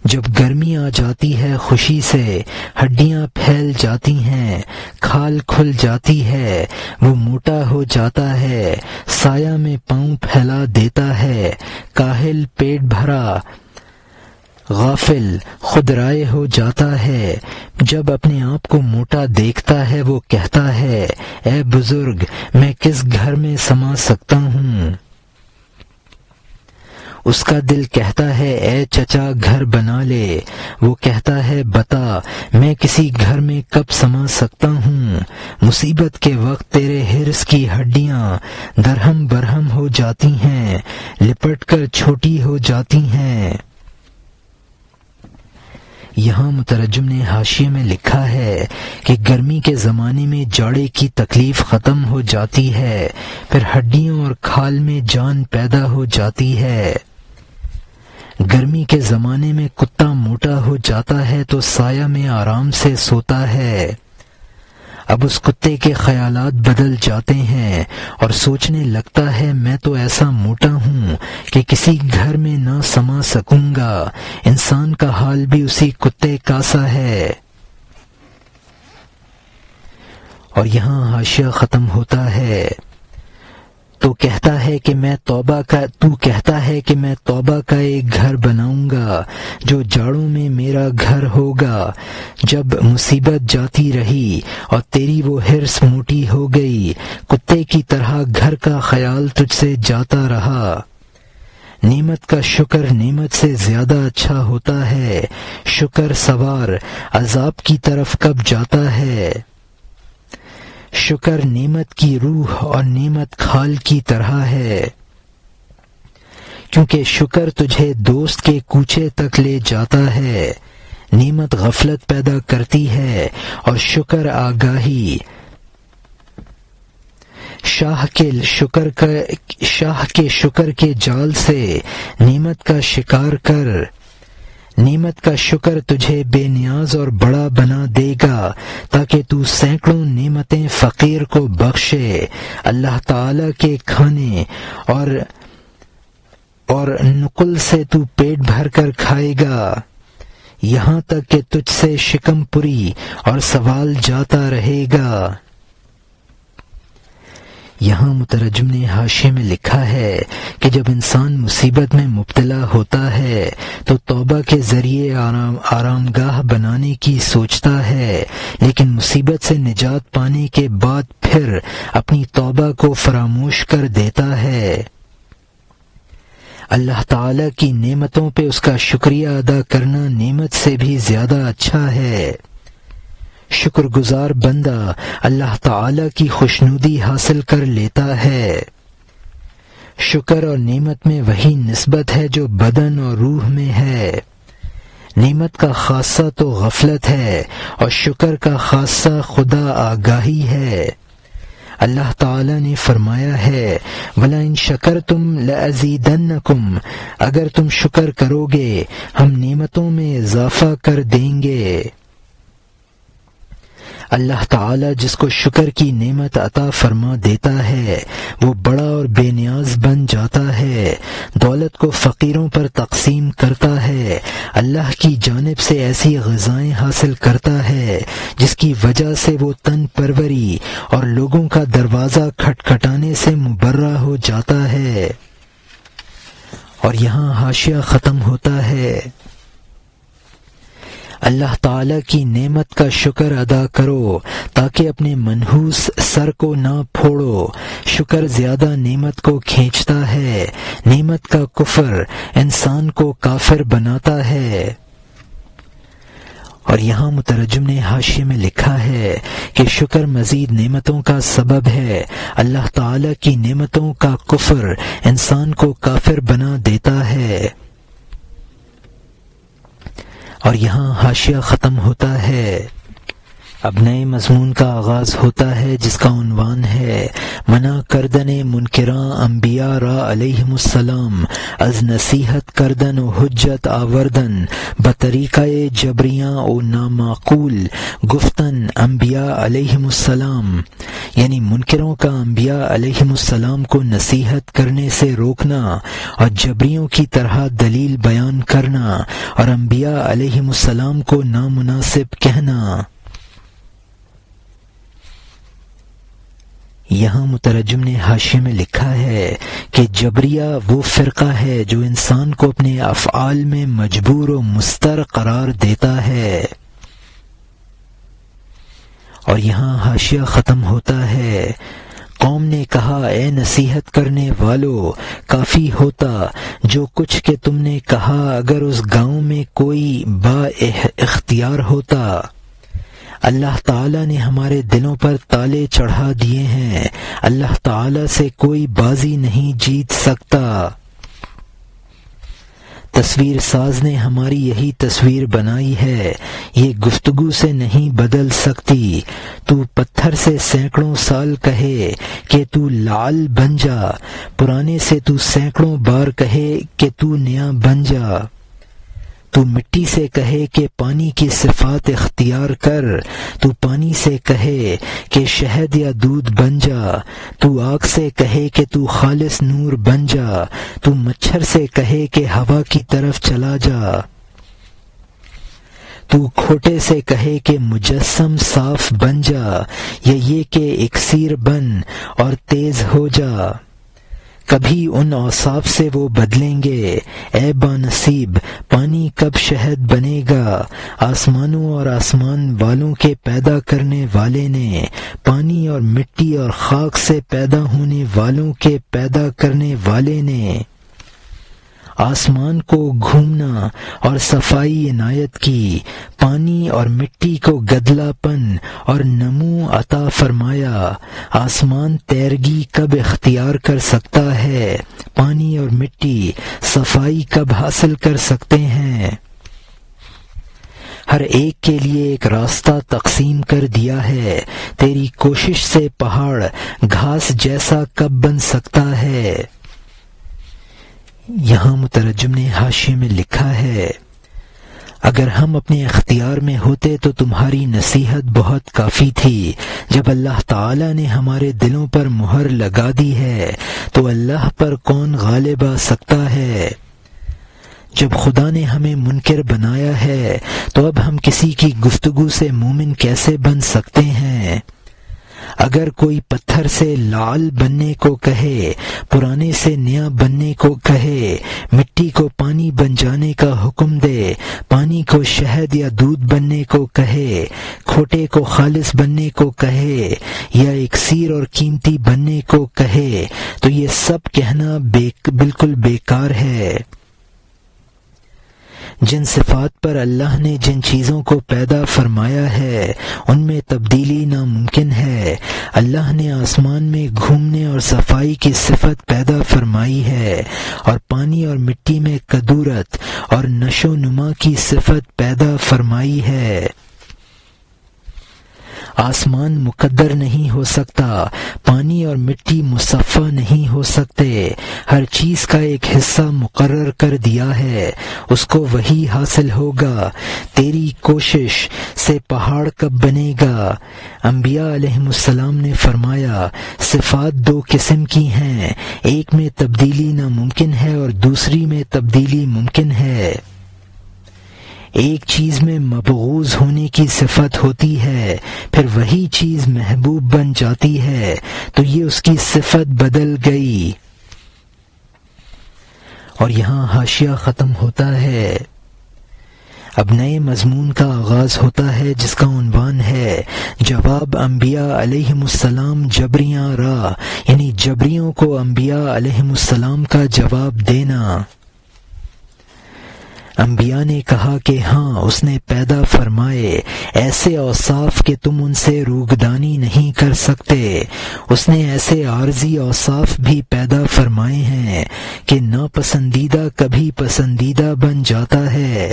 جب گرمی آ جاتی ہے خوشی سے، ہڈیاں پھیل جاتی ہیں، کھال کھل جاتی ہے، وہ موٹا ہو جاتا ہے، سایہ میں پاؤں پھیلا دیتا ہے، کاہل پیٹ بھرا، غافل خود رائے ہو جاتا ہے۔ جب اپنے آپ کو موٹا دیکھتا ہے وہ کہتا ہے، اے بزرگ میں کس گھر میں سما سکتا ہوں؟ اس کا دل کہتا ہے، اے چچا گھر بنا لے۔ وہ کہتا ہے، بتا میں کسی گھر میں کب سما سکتا ہوں؟ مصیبت کے وقت تیرے حرص کی ہڈیاں درہم برہم ہو جاتی ہیں، لپٹ کر چھوٹی ہو جاتی ہیں۔ یہاں مترجم نے حاشیے میں لکھا ہے کہ گرمی کے زمانے میں جاڑے کی تکلیف ختم ہو جاتی ہے، پھر ہڈیوں اور کھال میں جان پیدا ہو جاتی ہے۔ گرمی کے زمانے میں کتا موٹا ہو جاتا ہے تو سایہ میں آرام سے سوتا ہے۔ اب اس کتے کے خیالات بدل جاتے ہیں اور سوچنے لگتا ہے، میں تو ایسا موٹا ہوں کہ کسی گھر میں نہ سما سکوں گا۔ انسان کا حال بھی اسی کتے کا سا ہے۔ اور یہاں حاشیہ ختم ہوتا ہے۔ تو کہتا ہے کہ میں توبہ کا ایک گھر بناؤں گا جو جاڑوں میں میرا گھر ہوگا۔ جب مصیبت جاتی رہی اور تیری وہ حرص موٹی ہو گئی، کتے کی طرح گھر کا خیال تجھ سے جاتا رہا۔ نعمت کا شکر نعمت سے زیادہ اچھا ہوتا ہے۔ شکر سوار عذاب کی طرف کب جاتا ہے۔ شکر نعمت کی روح اور نعمت کھال کی طرح ہے، کیونکہ شکر تجھے دوست کے کوچے تک لے جاتا ہے۔ نعمت غفلت پیدا کرتی ہے اور شکر آگاہی۔ شاہ کے شکر کے جال سے نعمت کا شکار کر۔ نعمت کا شکر تجھے بے نیاز اور بڑا بنا دے گا تاکہ تو سینکڑوں نعمتیں فقیر کو بخشے۔ اللہ تعالی کے کھانے اور نقل سے تو پیٹ بھر کر کھائے گا، یہاں تک کہ تجھ سے شکم پری اور سوال جاتا رہے گا۔ یہاں مترجم نے حاشیے میں لکھا ہے کہ جب انسان مصیبت میں مبتلا ہوتا ہے تو توبہ کے ذریعے آرام گاہ بنانے کی سوچتا ہے، لیکن مصیبت سے نجات پانے کے بعد پھر اپنی توبہ کو فراموش کر دیتا ہے۔ اللہ تعالی کی نعمتوں پہ اس کا شکریہ ادا کرنا نعمت سے بھی زیادہ اچھا ہے۔ شکر گزار بندہ اللہ تعالی کی خوشنودی حاصل کر لیتا ہے۔ شکر اور نعمت میں وہی نسبت ہے جو بدن اور روح میں ہے۔ نعمت کا خاصہ تو غفلت ہے اور شکر کا خاصہ خدا آگاہی ہے۔ اللہ تعالی نے فرمایا ہے، وَلَئِن شَكَرْتُمْ لَأَزِيدَنَّكُمْ، اگر تم شکر کرو گے ہم نعمتوں میں اضافہ کر دیں گے۔ اللہ تعالی جس کو شکر کی نعمت عطا فرما دیتا ہے وہ بڑا اور بے نیاز بن جاتا ہے، دولت کو فقیروں پر تقسیم کرتا ہے، اللہ کی جانب سے ایسی غذائیں حاصل کرتا ہے جس کی وجہ سے وہ تن پروری اور لوگوں کا دروازہ کھٹکھٹانے سے مبرہ ہو جاتا ہے۔ اور یہاں حاشیہ ختم ہوتا ہے۔ اللہ تعالی کی نعمت کا شکر ادا کرو تاکہ اپنے منحوس سر کو نہ پھوڑو۔ شکر زیادہ نعمت کو کھینچتا ہے، نعمت کا کفر انسان کو کافر بناتا ہے۔ اور یہاں مترجم نے حاشیے میں لکھا ہے کہ شکر مزید نعمتوں کا سبب ہے۔ اللہ تعالی کی نعمتوں کا کفر انسان کو کافر بنا دیتا ہے۔ اور یہاں حاشیہ ختم ہوتا ہے۔ اب نئے مضمون کا آغاز ہوتا ہے جس کا عنوان ہے منع کردن منکراں انبیاء را علیہم السلام از نصیحت کردن و حجت آوردن بطریقہ جبریاں و نامعقول گفتن انبیاء علیہم السلام، یعنی منکروں کا انبیاء علیہم السلام کو نصیحت کرنے سے روکنا اور جبریوں کی طرح دلیل بیان کرنا اور انبیاء علیہم السلام کو نامناسب کہنا۔ یہاں مترجم نے حاشیے میں لکھا ہے کہ جبریہ وہ فرقہ ہے جو انسان کو اپنے افعال میں مجبور و مضطر قرار دیتا ہے۔ اور یہاں حاشیہ ختم ہوتا ہے۔ قوم نے کہا اے نصیحت کرنے والو، کافی ہوتا جو کچھ کہ تم نے کہا اگر اس گاؤں میں کوئی با اختیار ہوتا۔ اللہ تعالیٰ نے ہمارے دلوں پر تالے چڑھا دیے ہیں، اللہ تعالیٰ سے کوئی بازی نہیں جیت سکتا۔ تصویر ساز نے ہماری یہی تصویر بنائی ہے، یہ گفتگو سے نہیں بدل سکتی۔ تو پتھر سے سینکڑوں سال کہے کہ تو لعل بن جا، پرانے سے تو سینکڑوں بار کہے کہ تو نیا بن جا۔ تو مٹی سے کہے کہ پانی کی صفات اختیار کر، تو پانی سے کہے کہ شہد یا دودھ بن جا، تو آگ سے کہے کہ تو خالص نور بن جا، تو مچھر سے کہے کہ ہوا کی طرف چلا جا، تو کھوٹے سے کہے کہ مجسم صاف بن جا، یا یہ کہ اکسیر بن اور تیز ہو جا۔ کبھی ان اوصاف سے وہ بدلیں گے، اے بانصیب پانی کب شہد بنے گا؟ آسمانوں اور آسمان والوں کے پیدا کرنے والے نے، پانی اور مٹی اور خاک سے پیدا ہونے والوں کے پیدا کرنے والے نے آسمان کو گھومنا اور صفائی عنایت کی، پانی اور مٹی کو گدلا پن اور نمو عطا فرمایا۔ آسمان تیرگی کب اختیار کر سکتا ہے؟ پانی اور مٹی صفائی کب حاصل کر سکتے ہیں؟ ہر ایک کے لیے ایک راستہ تقسیم کر دیا ہے، تیری کوشش سے پہاڑ گھاس جیسا کب بن سکتا ہے؟ یہاں مترجم نے حاشیے میں لکھا ہے اگر ہم اپنے اختیار میں ہوتے تو تمہاری نصیحت بہت کافی تھی۔ جب اللہ تعالی نے ہمارے دلوں پر مہر لگا دی ہے تو اللہ پر کون غالب آ سکتا ہے؟ جب خدا نے ہمیں منکر بنایا ہے تو اب ہم کسی کی گفتگو سے مومن کیسے بن سکتے ہیں؟ اگر کوئی پتھر سے لعل بننے کو کہے، پرانے سے نیا بننے کو کہے، مٹی کو پانی بن جانے کا حکم دے، پانی کو شہد یا دودھ بننے کو کہے، کھوٹے کو خالص بننے کو کہے، یا اکسیر اور قیمتی بننے کو کہے، تو یہ سب کہنا بالکل بیکار ہے۔ جن صفات پر اللہ نے جن چیزوں کو پیدا فرمایا ہے ان میں تبدیلی ناممکن ہے۔ اللہ نے آسمان میں گھومنے اور صفائی کی صفت پیدا فرمائی ہے، اور پانی اور مٹی میں کدورت اور نشو و نما کی صفت پیدا فرمائی ہے۔ آسمان مقدر نہیں ہو سکتا، پانی اور مٹی مصفہ نہیں ہو سکتے، ہر چیز کا ایک حصہ مقرر کر دیا ہے، اس کو وہی حاصل ہوگا۔ تیری کوشش سے پہاڑ کب بنے گا؟ انبیاء علیہم السلام نے فرمایا صفات دو قسم کی ہیں، ایک میں تبدیلی ناممکن ہے اور دوسری میں تبدیلی ممکن ہے۔ ایک چیز میں مبغوض ہونے کی صفت ہوتی ہے، پھر وہی چیز محبوب بن جاتی ہے تو یہ اس کی صفت بدل گئی۔ اور یہاں حاشیہ ختم ہوتا ہے۔ اب نئے مضمون کا آغاز ہوتا ہے جس کا عنوان ہے جواب انبیاء علیہم السلام جبریاں را، یعنی جبریوں کو انبیاء علیہم السلام کا جواب دینا۔ انبیاء نے کہا کہ ہاں اس نے پیدا فرمائے ایسے اوصاف کہ تم ان سے روگدانی نہیں کر سکتے، اس نے ایسے عارضی اوصاف بھی پیدا فرمائے ہیں کہ ناپسندیدہ کبھی پسندیدہ بن جاتا ہے۔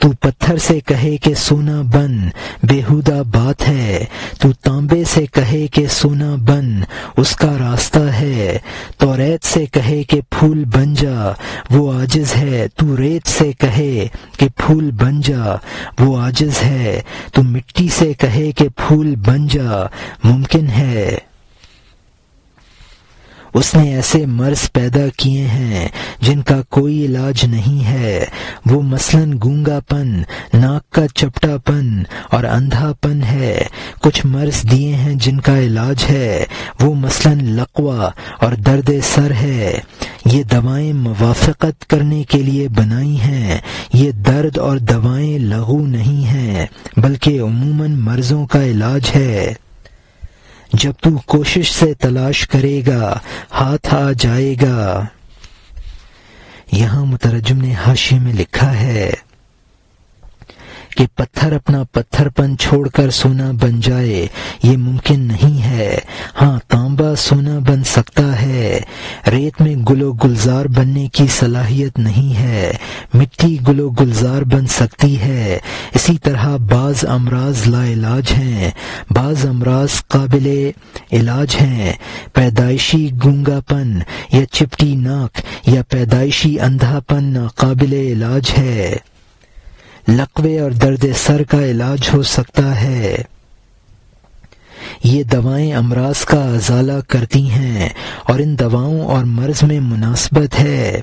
تو پتھر سے کہے کہ سونا بن، بیہودہ بات ہے، تو تانبے سے کہے کہ سونا بن، اس کا راستہ ہے، تو ریت سے کہے کہ پھول بن جا، وہ عاجز ہے، تو ریت سے کہے کہ پھول بن جا، وہ عاجز ہے، تو مٹی سے کہے کہ پھول بن جا، ممکن ہے۔ اس نے ایسے مرض پیدا کیے ہیں جن کا کوئی علاج نہیں ہے، وہ مثلاً گونگا پن، ناک کا چپٹا پن اور اندھا پن ہے۔ کچھ مرض دیے ہیں جن کا علاج ہے، وہ مثلاً لقوہ اور درد سر ہے۔ یہ دوائیں موافقت کرنے کے لیے بنائی ہیں، یہ درد اور دوائیں لغو نہیں ہیں بلکہ عموماً مرضوں کا علاج ہے۔ جب تو کوشش سے تلاش کرے گا ہاتھ آ جائے گا۔ یہاں مترجم نے حاشیے میں لکھا ہے کہ پتھر اپنا پتھر پن چھوڑ کر سونا بن جائے، یہ ممکن نہیں ہے۔ ہاں، تانبا سونا بن سکتا ہے، ریت میں گل و گلزار بننے کی صلاحیت نہیں ہے، مٹی گل و گلزار بن سکتی ہے۔ اسی طرح بعض امراض لا علاج ہیں، بعض امراض قابل علاج ہیں۔ پیدائشی گونگا پن یا چپٹی ناک یا پیدائشی اندھا پن ناقابل علاج ہے، لقوے اور درد سر کا علاج ہو سکتا ہے۔ یہ دوائیں امراض کا ازالہ کرتی ہیں اور ان دواؤں اور مرض میں مناسبت ہے۔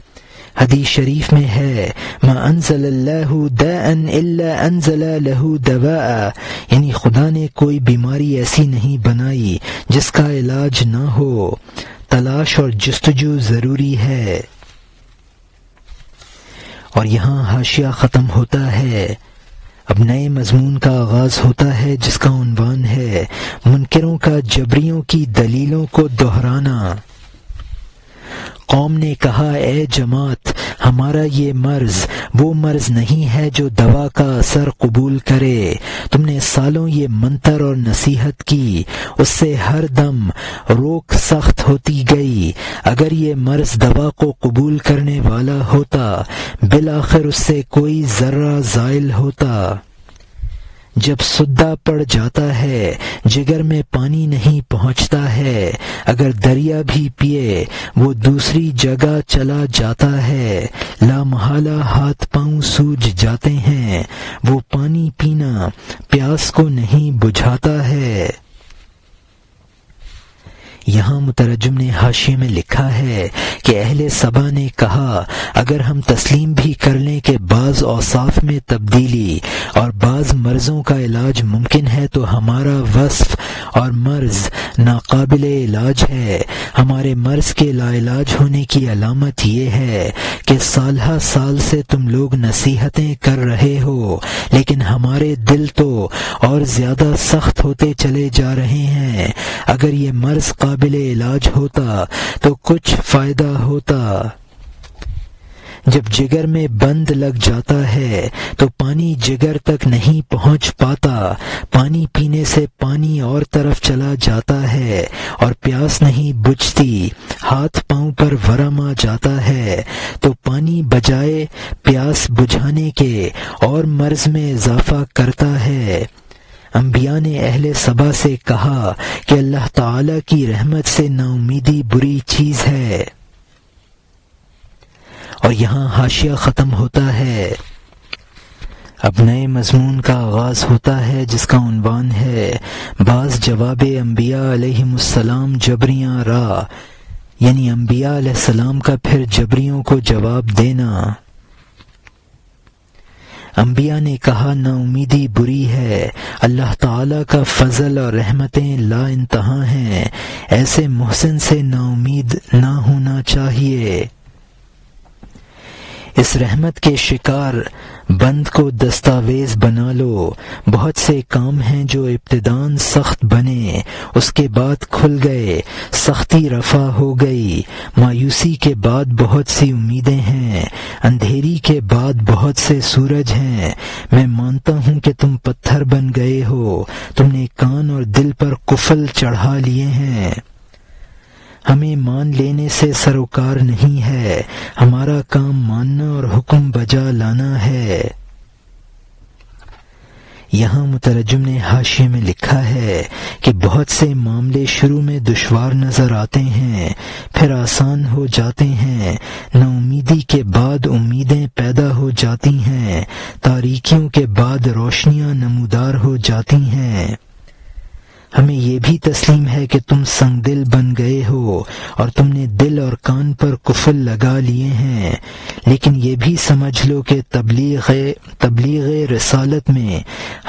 حدیث شریف میں ہے ما انزل اللہ داء الا انزل له دواء، یعنی خدا نے کوئی بیماری ایسی نہیں بنائی جس کا علاج نہ ہو۔ تلاش اور جستجو ضروری ہے۔ اور یہاں حاشیہ ختم ہوتا ہے، اب نئے مضمون کا آغاز ہوتا ہے جس کا عنوان ہے منکروں کا جبریوں کی دلیلوں کو دہرانا۔ قوم نے کہا اے جماعت، ہمارا یہ مرض وہ مرض نہیں ہے جو دوا کا اثر قبول کرے۔ تم نے سالوں یہ منتر اور نصیحت کی، اس سے ہر دم روک سخت ہوتی گئی۔ اگر یہ مرض دوا کو قبول کرنے والا ہوتا، بالآخر اس سے کوئی ذرہ زائل ہوتا۔ جب سدا پڑ جاتا ہے، جگر میں پانی نہیں پہنچتا ہے، اگر دریا بھی پیے وہ دوسری جگہ چلا جاتا ہے، لا محالہ ہاتھ پاؤں سوج جاتے ہیں، وہ پانی پینا پیاس کو نہیں بجھاتا ہے۔ یہاں مترجم نے حاشیے میں لکھا ہے کہ اہل سبا نے کہا اگر ہم تسلیم بھی کر لیں کہ بعض اوصاف میں تبدیلی اور بعض مرضوں کا علاج ممکن ہے تو ہمارا وصف اور مرض ناقابل علاج ہے۔ ہمارے مرض کے لا علاج ہونے کی علامت یہ ہے کہ سالہ سال سے تم لوگ نصیحتیں کر رہے ہو لیکن ہمارے دل تو اور زیادہ سخت ہوتے چلے جا رہے ہیں۔ اگر یہ مرض قابل علاج ہوتا تو کچھ فائدہ ہوتا۔ جب جگر میں بند لگ جاتا ہے تو پانی جگر تک نہیں پہنچ پاتا، پانی پینے سے پانی اور طرف چلا جاتا ہے اور پیاس نہیں بجھتی، ہاتھ پاؤں پر ورم آ جاتا ہے تو پانی بجائے پیاس بجھانے کے اور مرض میں اضافہ کرتا ہے۔ انبیاء نے اہل سبا سے کہا کہ اللہ تعالی کی رحمت سے نا امیدی بری چیز ہے۔ اور یہاں حاشیہ ختم ہوتا ہے، اب نئے مضمون کا آغاز ہوتا ہے جس کا عنوان ہے بعض جواب انبیاء علیہم السلام جبریاں را، یعنی انبیاء علیہ السلام کا پھر جبریوں کو جواب دینا۔ انبیاء نے کہا نا امیدی بری ہے، اللہ تعالیٰ کا فضل اور رحمتیں لا انتہا ہیں، ایسے محسن سے نا امید نہ ہونا چاہیے۔ اس رحمت کے شکار بند کو دستاویز بنا لو، بہت سے کام ہیں جو ابتداً سخت بنے، اس کے بعد کھل گئے، سختی رفع ہو گئی، مایوسی کے بعد بہت سی امیدیں ہیں، اندھیری کے بعد بہت سے سورج ہیں۔ میں مانتا ہوں کہ تم پتھر بن گئے ہو، تم نے کان اور دل پر قفل چڑھا لیے ہیں۔ ہمیں مان لینے سے سروکار نہیں ہے، ہمارا کام ماننا اور حکم بجا لانا ہے۔ یہاں مترجم نے حاشیے میں لکھا ہے کہ بہت سے معاملے شروع میں دشوار نظر آتے ہیں، پھر آسان ہو جاتے ہیں، نا امیدی کے بعد امیدیں پیدا ہو جاتی ہیں، تاریکیوں کے بعد روشنیاں نمودار ہو جاتی ہیں۔ ہمیں یہ بھی تسلیم ہے کہ تم سنگ دل بن گئے ہو اور تم نے دل اور کان پر قفل لگا لیے ہیں، لیکن یہ بھی سمجھ لو کہ تبلیغ رسالت میں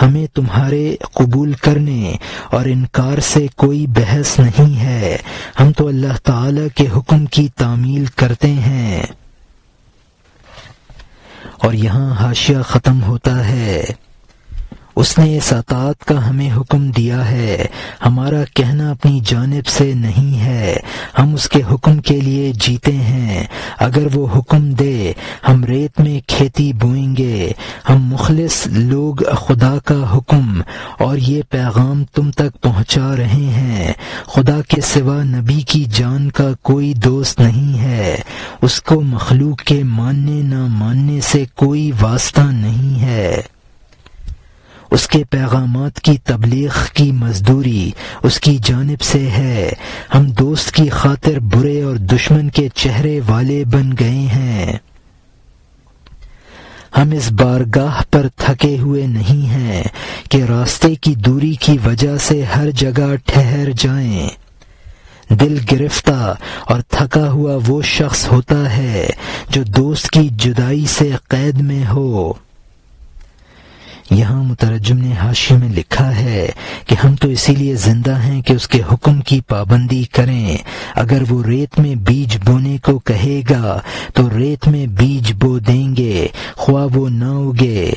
ہمیں تمہارے قبول کرنے اور انکار سے کوئی بحث نہیں ہے، ہم تو اللہ تعالی کے حکم کی تعمیل کرتے ہیں۔ اور یہاں حاشیہ ختم ہوتا ہے، اس نے اس اطاعت کا ہمیں حکم دیا ہے، ہمارا کہنا اپنی جانب سے نہیں ہے، ہم اس کے حکم کے لیے جیتے ہیں۔ اگر وہ حکم دے ہم ریت میں کھیتی بوئیں گے۔ ہم مخلص لوگ خدا کا حکم اور یہ پیغام تم تک پہنچا رہے ہیں۔ خدا کے سوا نبی کی جان کا کوئی دوست نہیں ہے، اس کو مخلوق کے ماننے نہ ماننے سے کوئی واسطہ نہیں ہے۔ اس کے پیغامات کی تبلیغ کی مزدوری اس کی جانب سے ہے۔ ہم دوست کی خاطر برے اور دشمن کے چہرے والے بن گئے ہیں۔ ہم اس بارگاہ پر تھکے ہوئے نہیں ہیں کہ راستے کی دوری کی وجہ سے ہر جگہ ٹھہر جائیں۔ دل گرفتہ اور تھکا ہوا وہ شخص ہوتا ہے جو دوست کی جدائی سے قید میں ہو۔ یہاں مترجم نے حاشیے میں لکھا ہے کہ ہم تو اسی لیے زندہ ہیں کہ اس کے حکم کی پابندی کریں۔ اگر وہ ریت میں بیج بونے کو کہے گا تو ریت میں بیج بو دیں گے، خواہ وہ نہ اگے۔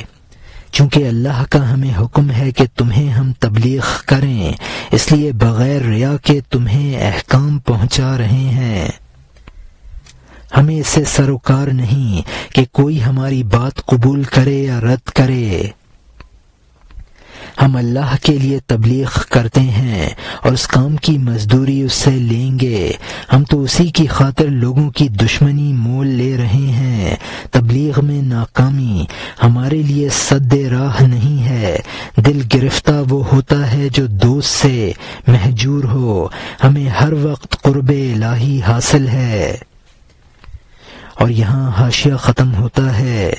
چونکہ اللہ کا ہمیں حکم ہے کہ تمہیں ہم تبلیغ کریں، اس لیے بغیر ریا کے تمہیں احکام پہنچا رہے ہیں۔ ہمیں اس سے سروکار نہیں کہ کوئی ہماری بات قبول کرے یا رد کرے۔ ہم اللہ کے لیے تبلیغ کرتے ہیں اور اس کام کی مزدوری اس سے لیں گے۔ ہم تو اسی کی خاطر لوگوں کی دشمنی مول لے رہے ہیں۔ تبلیغ میں ناکامی ہمارے لیے سد راہ نہیں ہے۔ دل گرفتہ وہ ہوتا ہے جو دوست سے محجور ہو۔ ہمیں ہر وقت قرب الہی حاصل ہے۔ اور یہاں حاشیہ ختم ہوتا ہے،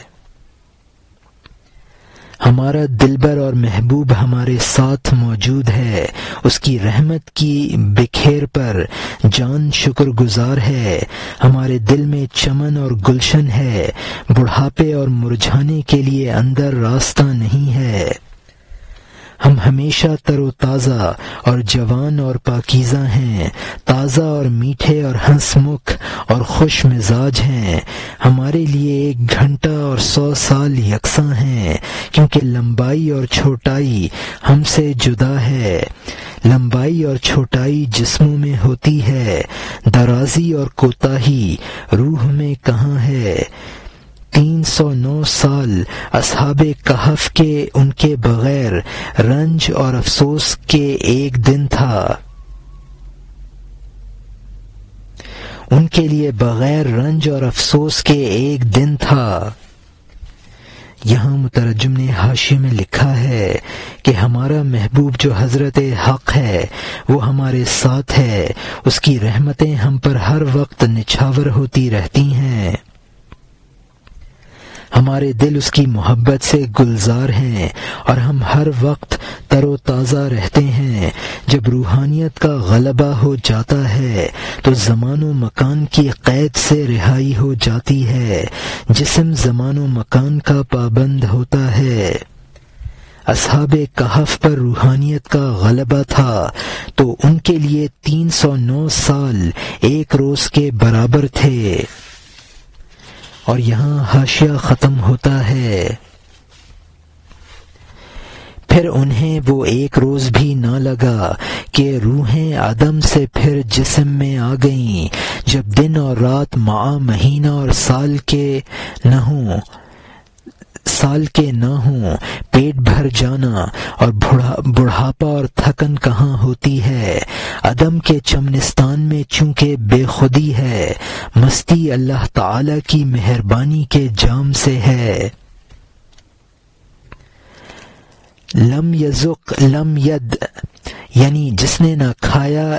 ہمارا دلبر اور محبوب ہمارے ساتھ موجود ہے، اس کی رحمت کی بکھیر پر جان شکر گزار ہے۔ ہمارے دل میں چمن اور گلشن ہے، بڑھاپے اور مرجھانے کے لیے اندر راستہ نہیں ہے۔ ہم ہمیشہ تر و تازہ اور جوان اور پاکیزہ ہیں، تازہ اور میٹھے اور ہنس مکھ اور خوش مزاج ہیں۔ ہمارے لیے 1 گھنٹہ اور 100 سال یکساں ہیں، کیونکہ لمبائی اور چھوٹائی ہم سے جدا ہے۔ لمبائی اور چھوٹائی جسموں میں ہوتی ہے، درازی اور کوتاہی روح میں کہاں ہے۔ 309 سال اصحاب کہف کے ان کے بغیر رنج اور افسوس کے 1 دن تھا، ان کے لیے بغیر رنج اور افسوس کے 1 دن تھا۔ یہاں مترجم نے حاشیے میں لکھا ہے کہ ہمارا محبوب جو حضرت حق ہے وہ ہمارے ساتھ ہے، اس کی رحمتیں ہم پر ہر وقت نچھاور ہوتی رہتی ہیں۔ ہمارے دل اس کی محبت سے گلزار ہیں اور ہم ہر وقت تر و تازہ رہتے ہیں۔ جب روحانیت کا غلبہ ہو جاتا ہے تو زمان و مکان کی قید سے رہائی ہو جاتی ہے، جسم زمان و مکان کا پابند ہوتا ہے۔ اصحاب کہف پر روحانیت کا غلبہ تھا تو ان کے لیے 309 سال 1 روز کے برابر تھے۔ اور یہاں حاشیہ ختم ہوتا ہے، پھر انہیں وہ 1 روز بھی نہ لگا کہ روحیں عدم سے پھر جسم میں آ گئیں۔ جب دن اور رات ماہ مہینہ اور سال کے نہ ہوں، پیٹ بھر جانا اور بڑھاپا اور تھکن کہاں ہوتی ہے۔ عدم کے چمنستان میں چونکہ بے خودی ہے، مستی اللہ تعالی کی مہربانی کے جام سے ہے۔ لم یذق لم ید یعنی جس نے نہ کھایا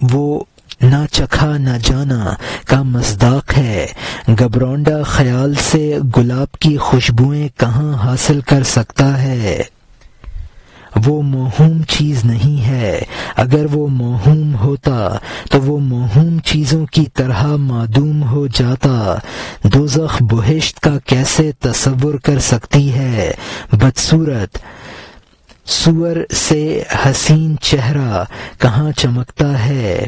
وہ نہ چکھا نہ جانا کا مصداق ہے۔ گبرونڈا خیال سے گلاب کی خوشبوئیں کہاں حاصل کر سکتا ہے؟ وہ موہوم چیز نہیں ہے، اگر وہ موہوم ہوتا تو وہ موہوم چیزوں کی طرح معدوم ہو جاتا۔ دوزخ بہشت کا کیسے تصور کر سکتی ہے؟ بدصورت سور سے حسین چہرہ کہاں چمکتا ہے؟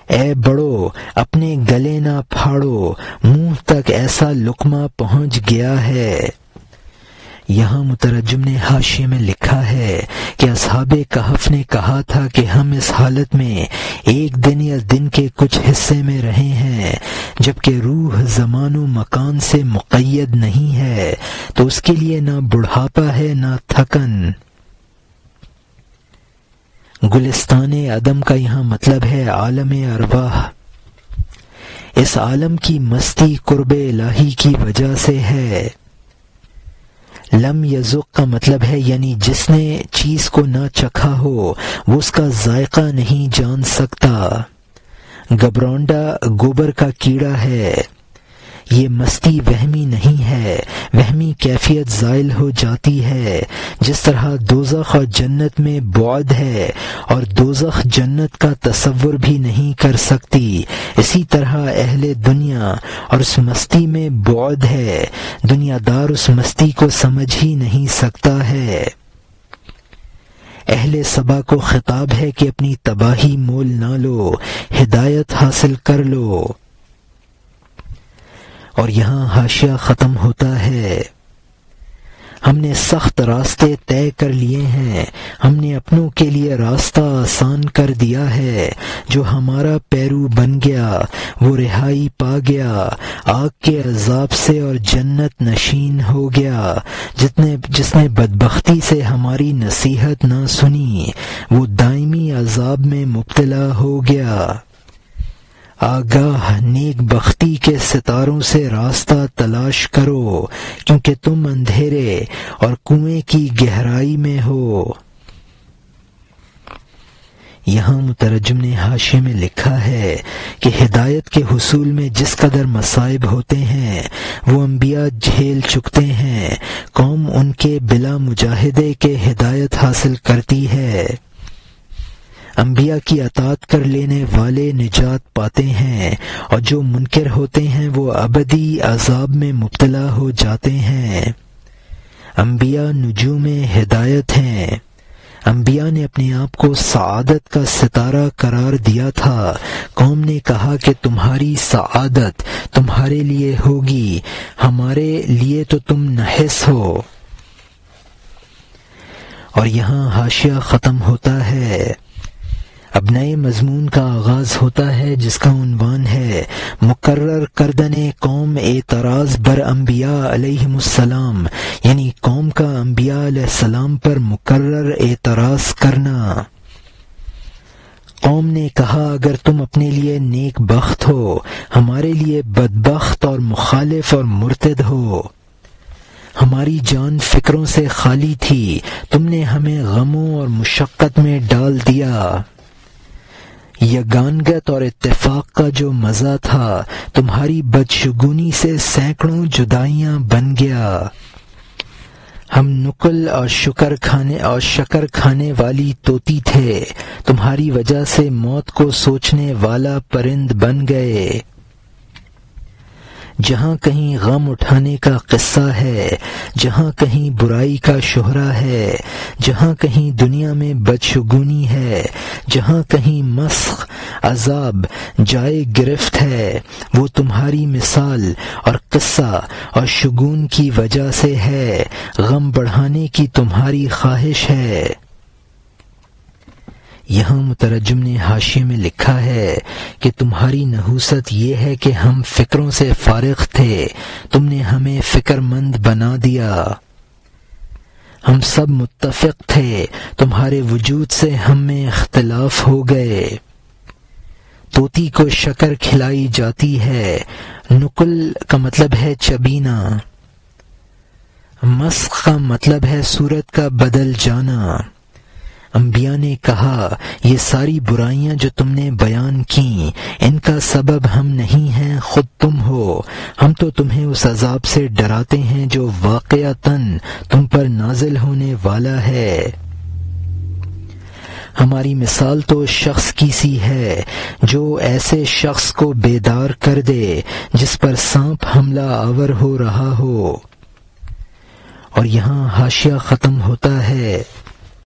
اے بڑو اپنے گلے نہ پھاڑو، منہ تک ایسا لقمہ پہنچ گیا ہے۔ یہاں مترجم نے حاشیے میں لکھا ہے کہ اصحاب کہف نے کہا تھا کہ ہم اس حالت میں ایک دن یا دن کے کچھ حصے میں رہے ہیں، جبکہ روح زمان و مکان سے مقید نہیں ہے، تو اس کے لیے نہ بڑھاپا ہے نہ تھکن۔ گلستان عدم کا یہاں مطلب ہے عالم ارواح۔ اس عالم کی مستی قرب الہی کی وجہ سے ہے۔ لم یذق کا مطلب ہے یعنی جس نے چیز کو نہ چکھا ہو وہ اس کا ذائقہ نہیں جان سکتا۔ گبرونڈا گوبر کا کیڑا ہے۔ یہ مستی وہمی نہیں ہے، وہمی کیفیت زائل ہو جاتی ہے، جس طرح دوزخ اور جنت میں بعد ہے اور دوزخ جنت کا تصور بھی نہیں کر سکتی، اسی طرح اہل دنیا اور اس مستی میں بعد ہے، دنیا دار اس مستی کو سمجھ ہی نہیں سکتا ہے۔ اہل سبا کو خطاب ہے کہ اپنی تباہی مول نہ لو، ہدایت حاصل کر لو۔ اور یہاں حاشیہ ختم ہوتا ہے۔ ہم نے سخت راستے طے کر لیے ہیں، ہم نے اپنوں کے لیے راستہ آسان کر دیا ہے۔ جو ہمارا پیرو بن گیا وہ رہائی پا گیا آگ کے عذاب سے اور جنت نشین ہو گیا۔ جس نے بدبختی سے ہماری نصیحت نہ سنی وہ دائمی عذاب میں مبتلا ہو گیا۔ آگاہ نیک بختی کے ستاروں سے راستہ تلاش کرو، کیونکہ تم اندھیرے اور کنویں کی گہرائی میں ہو۔ یہاں مترجم نے حاشیے میں لکھا ہے کہ ہدایت کے حصول میں جس قدر مصائب ہوتے ہیں وہ انبیاء جھیل چکتے ہیں، قوم ان کے بلا مجاہدے کے ہدایت حاصل کرتی ہے۔ انبیاء کی اطاعت کر لینے والے نجات پاتے ہیں، اور جو منکر ہوتے ہیں وہ ابدی عذاب میں مبتلا ہو جاتے ہیں۔ انبیاء نجوم ہدایت ہیں۔ انبیاء نے اپنے آپ کو سعادت کا ستارہ قرار دیا تھا۔ قوم نے کہا کہ تمہاری سعادت تمہارے لیے ہوگی، ہمارے لیے تو تم نحس ہو۔ اور یہاں حاشیہ ختم ہوتا ہے۔ اب نئے مضمون کا آغاز ہوتا ہے جس کا عنوان ہے مقرر کردن قوم اعتراض بر انبیاء علیہم السلام، یعنی قوم کا انبیاء علیہ السلام پر مقرر اعتراض کرنا۔ قوم نے کہا اگر تم اپنے لیے نیک بخت ہو، ہمارے لیے بدبخت اور مخالف اور مرتد ہو۔ ہماری جان فکروں سے خالی تھی، تم نے ہمیں غموں اور مشقت میں ڈال دیا۔ یگانگت اور اتفاق کا جو مزہ تھا تمہاری بدشگونی سے سینکڑوں جدائیاں بن گیا۔ ہم نقل اور شکر کھانے والی طوطی تھے، تمہاری وجہ سے موت کو سوچنے والا پرند بن گئے۔ جہاں کہیں غم اٹھانے کا قصہ ہے، جہاں کہیں برائی کا شہرہ ہے، جہاں کہیں دنیا میں بدشگونی ہے، جہاں کہیں مسخ عذاب جائے گرفت ہے، وہ تمہاری مثال اور قصہ اور شگون کی وجہ سے ہے، غم بڑھانے کی تمہاری خواہش ہے۔ یہاں مترجم نے حاشیے میں لکھا ہے کہ تمہاری نحوست یہ ہے کہ ہم فکروں سے فارغ تھے، تم نے ہمیں فکر مند بنا دیا۔ ہم سب متفق تھے، تمہارے وجود سے ہم میں اختلاف ہو گئے۔ طوطی کو شکر کھلائی جاتی ہے، نقل کا مطلب ہے چبینا، مسخ کا مطلب ہے صورت کا بدل جانا۔ انبیاء نے کہا یہ ساری برائیاں جو تم نے بیان کیں ان کا سبب ہم نہیں ہیں، خود تم ہو، ہم تو تمہیں اس عذاب سے ڈراتے ہیں جو واقعتاً تم پر نازل ہونے والا ہے۔ ہماری مثال تو اس شخص کی سی ہے جو ایسے شخص کو بیدار کر دے جس پر سانپ حملہ آور ہو رہا ہو۔ اور یہاں حاشیہ ختم ہوتا ہے۔